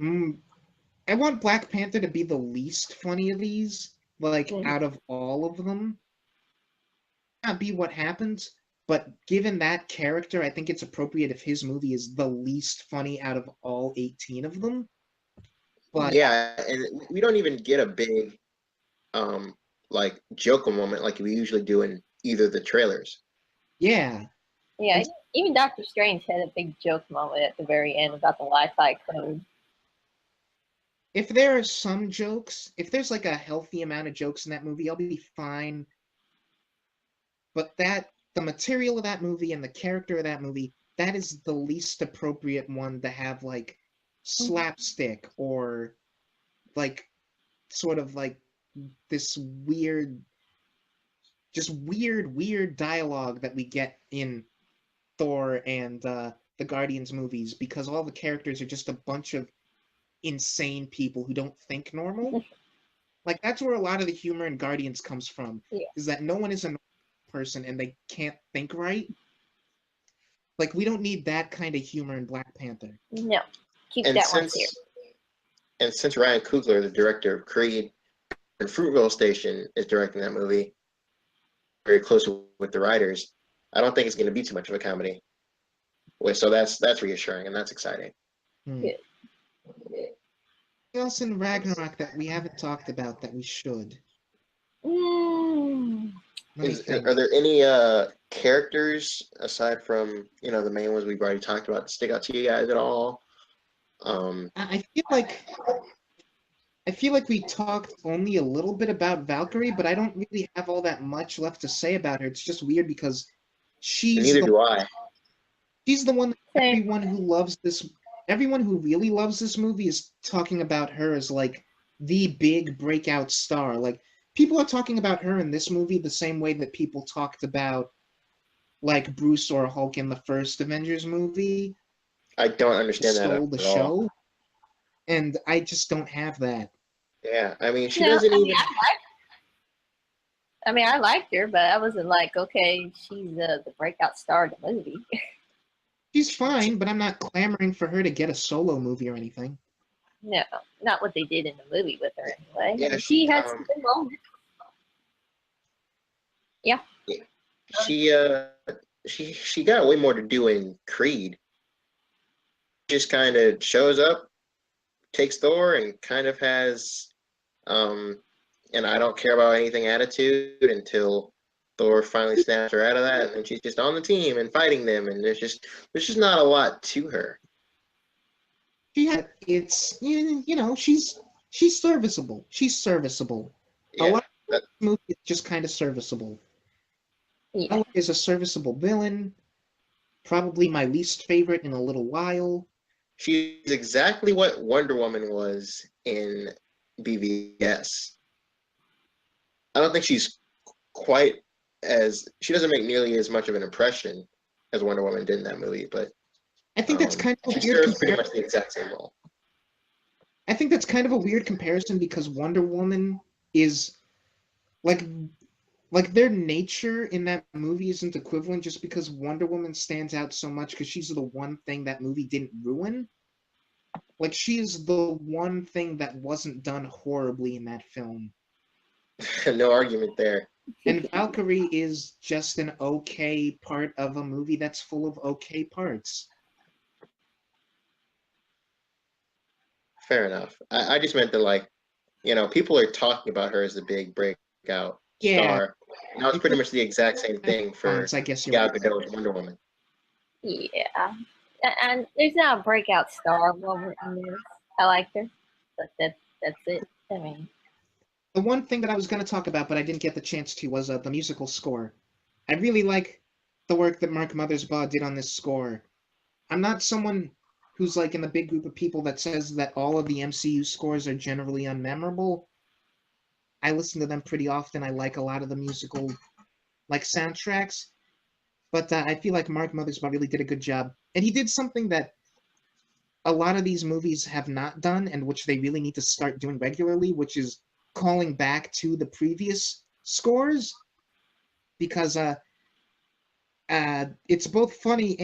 B: I want Black Panther to be the least funny of these, like out of all of them. Not be what happens, but given that character, I think it's appropriate if his movie is the least funny out of all 18 of them. But
C: yeah, and we don't even get a big like joke moment like we usually do in either of the trailers.
B: Yeah.
A: Yeah, even Doctor Strange had a big joke moment at the very end about the Wi-Fi code.
B: If there are some jokes, if there's like a healthy amount of jokes in that movie, I'll be fine. But the material of that movie and the character of that movie, that is the least appropriate one to have like slapstick or like sort of like this weird, just weird dialogue that we get in Thor and the Guardians movies, because all the characters are just a bunch of insane people who don't think normal. Like, that's where a lot of the humor in Guardians comes from, is that no one is a normal person and they can't think right. Like, we don't need that kind of humor in Black Panther.
A: No, keep that one here.
C: And since Ryan Coogler, the director of Creed and Fruitvale Station, is directing that movie, very close with the writers, I don't think it's going to be too much of a comedy. So that's reassuring and that's exciting.
A: Good.
B: What else in Ragnarok that we haven't talked about that we should?
C: Are there any characters aside from the main ones we've already talked about that stick out to you guys at all?
B: I feel like we talked only a little bit about Valkyrie, but I don't really have all that much left to say about her. It's just weird because She's
C: Neither
B: the
C: do I.
B: she's the one that
A: Same.
B: everyone who really loves this movie is talking about her as like the big breakout star. Like people are talking about her in this movie the same way that people talked about like Bruce or Hulk in the first Avengers movie,
C: I don't understand that
B: stole the
C: at all.
B: show, and I just don't have that.
C: Yeah, I mean, she
A: No,
C: doesn't
A: I mean,
C: even.
A: I liked her, but I wasn't like, okay, she's the breakout star of the movie.
B: She's fine, but I'm not clamoring for her to get a solo movie or anything.
A: No, not what they did in the movie with her anyway.
C: Yeah,
A: And she had some good moments. Yeah.
C: she she got way more to do in Creed. Just kind of shows up, takes Thor, and kind of has and I don't care about anything attitude until Thor finally snaps her out of that, and she's just on the team and fighting them, and there's just not a lot to her.
B: It's she's serviceable. She's serviceable. A
C: Yeah,
B: lot of
C: that,
B: this movie is just kind of serviceable.
A: Yeah.
B: Ella is a serviceable villain, probably my least favorite in a little while.
C: she's exactly what Wonder Woman was in BVS. I don't think she's quite as she doesn't make nearly as much of an impression as Wonder Woman did in that movie, but
B: I think that's kind of a
C: she
B: weird
C: serves pretty
B: comparison.
C: much the exact same role.
B: I think that's kind of a weird comparison because Wonder Woman is like their nature in that movie isn't equivalent just because Wonder Woman stands out so much because she's the one thing that movie didn't ruin. Like she is the one thing that wasn't done horribly in that film.
C: No argument there.
B: And Valkyrie is just an okay part of a movie that's full of okay parts.
C: Fair enough. I just meant that, like, people are talking about her as the big breakout
B: Yeah,
C: star. Now it's pretty much the exact same thing for
B: I guess you're
C: Gal
B: right.
C: Gadot's Wonder Woman.
A: Yeah. And there's not a breakout star moment in this. I liked her. But that's it. I mean,
B: The one thing that I was going to talk about, but I didn't get the chance to, was the musical score. I really like the work that Mark Mothersbaugh did on this score. I'm not someone who's like in the big group of people that says that all of the MCU scores are generally unmemorable. I listen to them pretty often. I like a lot of the musical like soundtracks, but I feel like Mark Mothersbaugh really did a good job, and he did something that a lot of these movies have not done, and which they really need to start doing regularly, which is calling back to the previous scores, because it's both funny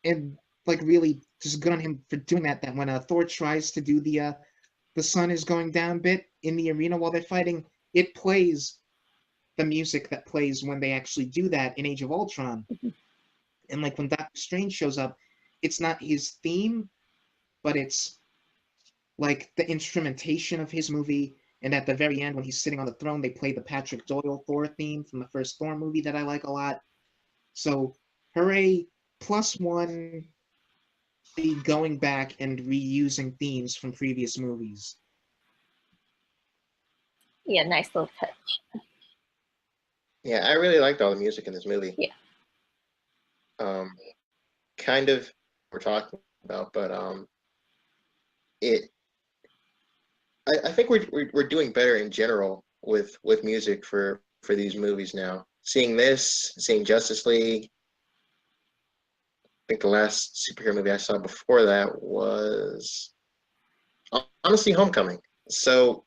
B: and like really just good on him for doing that. That when Thor tries to do the sun is going down bit in the arena while they're fighting, it plays the music that plays when they actually do that in Age of Ultron. And like when Doctor Strange shows up, it's not his theme, but it's like the instrumentation of his movie. And at the very end, when he's sitting on the throne, they play the Patrick Doyle Thor theme from the first Thor movie that I like a lot. So, hooray, +1, the going back and reusing themes from previous movies.
A: yeah, nice little touch.
C: Yeah, I really liked all the music in this movie.
A: Yeah.
C: Kind of we're talking about, but it. I think we're doing better in general with music for these movies now. Seeing this, seeing Justice League. I think the last superhero movie I saw before that was honestly Homecoming. So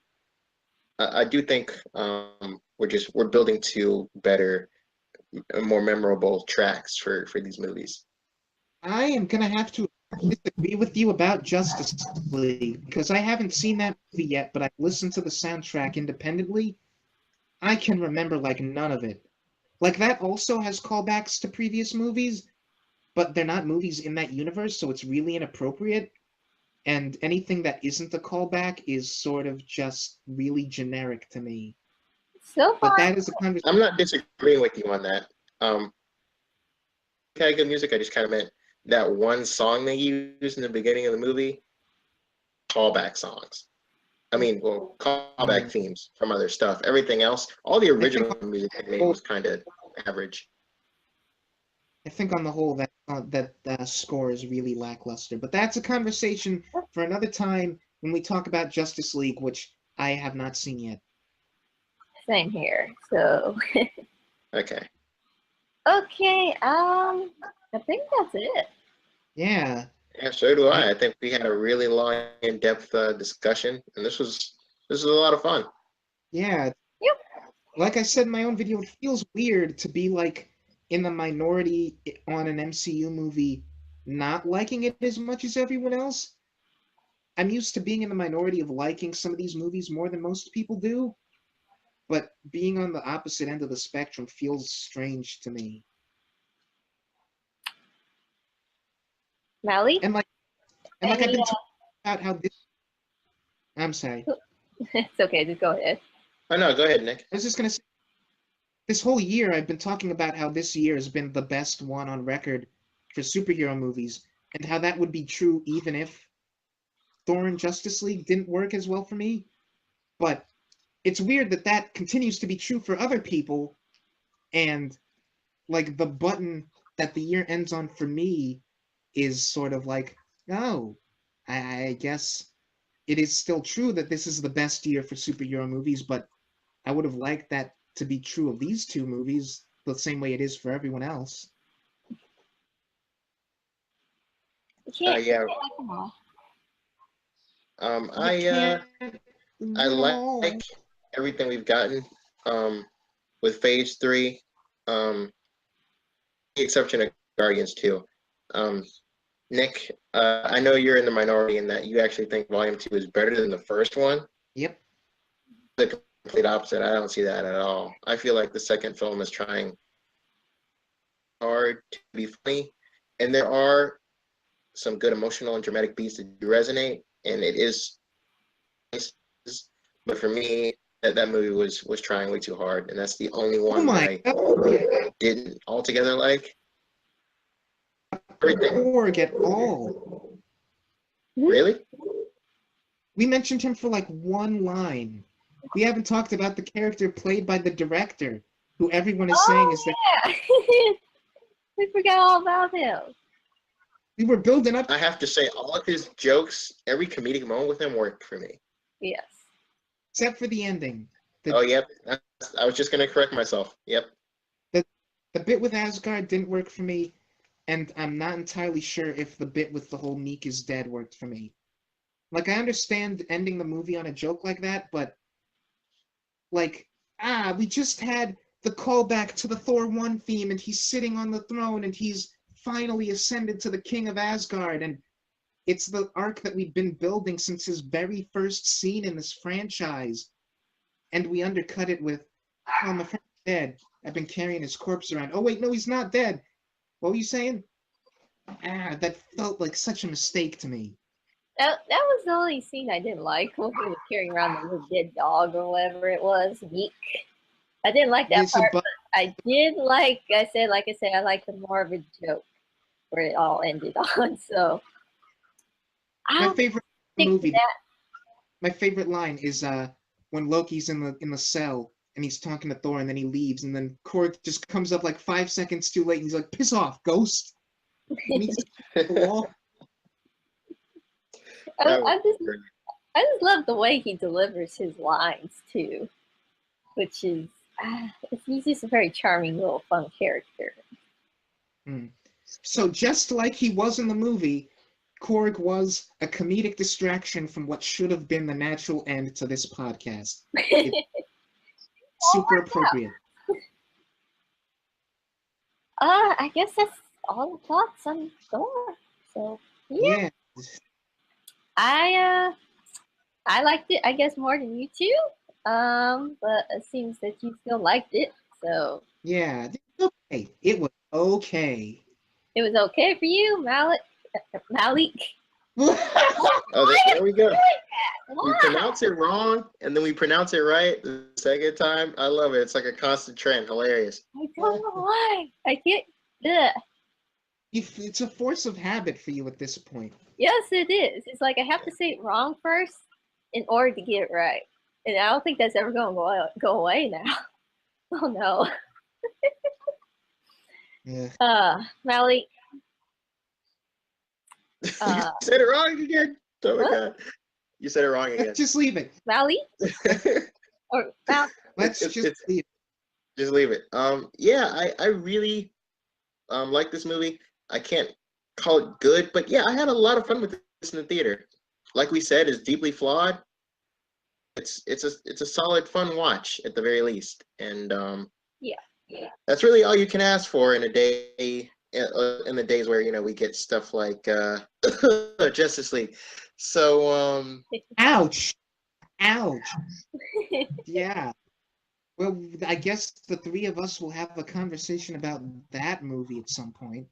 C: I do think we're building to better, more memorable tracks for these movies.
B: I am gonna have to disagree with you about Justice League because I haven't seen that movie yet, but I've listened to the soundtrack independently. I can remember like none of it. Like that also has callbacks to previous movies, but they're not movies in that universe, so it's really inappropriate. And anything that isn't a callback is sort of just really generic to me.
A: So
B: But
A: far,
B: that is a conversation.
C: I'm not disagreeing with you on that. Kind of good music. I just kind of meant that one song they used in the beginning of the movie. Callback songs. I mean, well, callback themes from other stuff. Everything else, all the original music they made was kind of average.
B: I think on the whole that score is really lackluster. But that's a conversation for another time when we talk about Justice League, which I have not seen yet.
A: Same here. So
C: Okay.
A: okay, I think that's it.
B: Yeah.
C: Yeah, so do I. I think we had a really long, in-depth discussion, and this was a lot of fun.
B: Yeah.
A: Yep.
B: Like I said in my own video, it feels weird to be like in the minority on an MCU movie, not liking it as much as everyone else. I'm used to being in the minority of liking some of these movies more than most people do, but being on the opposite end of the spectrum feels strange to me.
A: Mally,
B: And like I've
A: any?
B: been talking about how this. I'm sorry.
A: It's okay. Just go ahead.
C: Oh no, go ahead, Nick.
B: I was just gonna say, this whole year I've been talking about how this year has been the best one on record for superhero movies, and how that would be true even if Thor and Justice League didn't work as well for me. But it's weird that that continues to be true for other people, and like the button that the year ends on for me is sort of like, no, I guess it is still true that this is the best year for superhero movies, but I would have liked that to be true of these two movies the same way it is for everyone else.
A: You can't.
C: Yeah.
A: You can't like them all.
B: You can't win
C: I
B: them all.
C: like everything we've gotten with Phase 3, the exception of Guardians 2. Nick, I know you're in the minority in that you actually think Volume 2 is better than the first one.
B: Yep.
C: The complete opposite. I don't see that at all. I feel like the second film is trying hard to be funny, and there are some good emotional and dramatic beats that do resonate, and it is nice. But for me, that movie was trying way too hard, and that's the only
B: Oh
C: one that
B: my god.
C: I didn't altogether like. Everything.
B: Korg at all.
C: Really?
B: We mentioned him for like one line. We haven't talked about the character played by the director, who everyone is saying is that
A: Yeah. We forgot all about him.
B: we were building up,
C: I have to say, all of his jokes, every comedic moment with him worked for me.
A: Yes.
B: except for the ending.
C: Oh, yep. I was just going to correct myself. Yep.
B: The bit with Asgard didn't work for me, and I'm not entirely sure if the bit with the whole Meek is dead worked for me. Like, I understand ending the movie on a joke like that, but like, we just had the callback to the Thor 1 theme, and he's sitting on the throne, and he's finally ascended to the King of Asgard, and it's the arc that we've been building since his very first scene in this franchise, and we undercut it with, oh, my friend's dead. I've been carrying his corpse around. Oh, wait, no, he's not dead. What were you saying? That felt like such a mistake to me.
A: That was the only scene I didn't like when he was carrying around the little dead dog or whatever it was. Meek. I didn't like that part, but I did like I said, I like the more of a joke where it all ended on. So
B: My favorite movie.
A: That.
B: My favorite line is when Loki's in the cell and he's talking to Thor, and then he leaves, and then Korg just comes up like 5 seconds too late, and he's like, "Piss off, ghost!" And he's the wall.
A: I just love the way he delivers his lines too, which is he's just a very charming little fun character.
B: So just like he was in the movie, Korg was a comedic distraction from what should have been the natural end to this podcast. Super appropriate.
A: I guess that's all the thoughts on Thor. So yeah. I liked it, I guess, more than you two. But it seems that you still liked it. So
B: yeah, okay. It was okay.
A: It was okay for you, Malik.
C: Oh, there we go. We pronounce it wrong, and then we pronounce it right the second time. I love it. It's like a constant trend. Hilarious.
A: I don't know why. I can't. Ugh.
B: It's a force of habit for you at this point.
A: Yes, it is. It's like I have to say it wrong first in order to get it right. And I don't think that's ever going to go away now. Oh, no. Mally.
C: You said it wrong again. Oh my
A: What?
C: god. You said it wrong again.
B: Let's just leave it.
A: Mally? Or Mal?
B: Let's just leave it.
C: Just leave it. Yeah, I really like this movie. I can't call it good, but yeah, I had a lot of fun with this in the theater. Like we said, it's deeply flawed. It's a solid, fun watch at the very least, and
A: Yeah.
C: that's really all you can ask for in a day. In the days where we get stuff like Justice League. So
B: Ouch. Ouch. Yeah. Well, I guess the three of us will have a conversation about that movie at some point.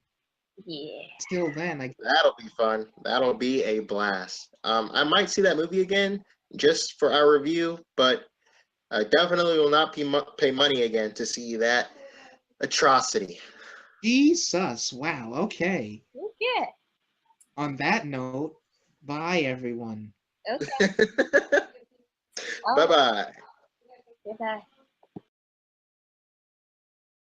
A: Yeah.
B: Till then,
C: that'll be fun. That'll be a blast. I might see that movie again just for our review, but I definitely will not pay money again to see that atrocity.
B: Jesus. Wow. Okay.
A: Okay.
B: On that note, bye, everyone.
A: Okay.
C: Bye bye.
A: Goodbye.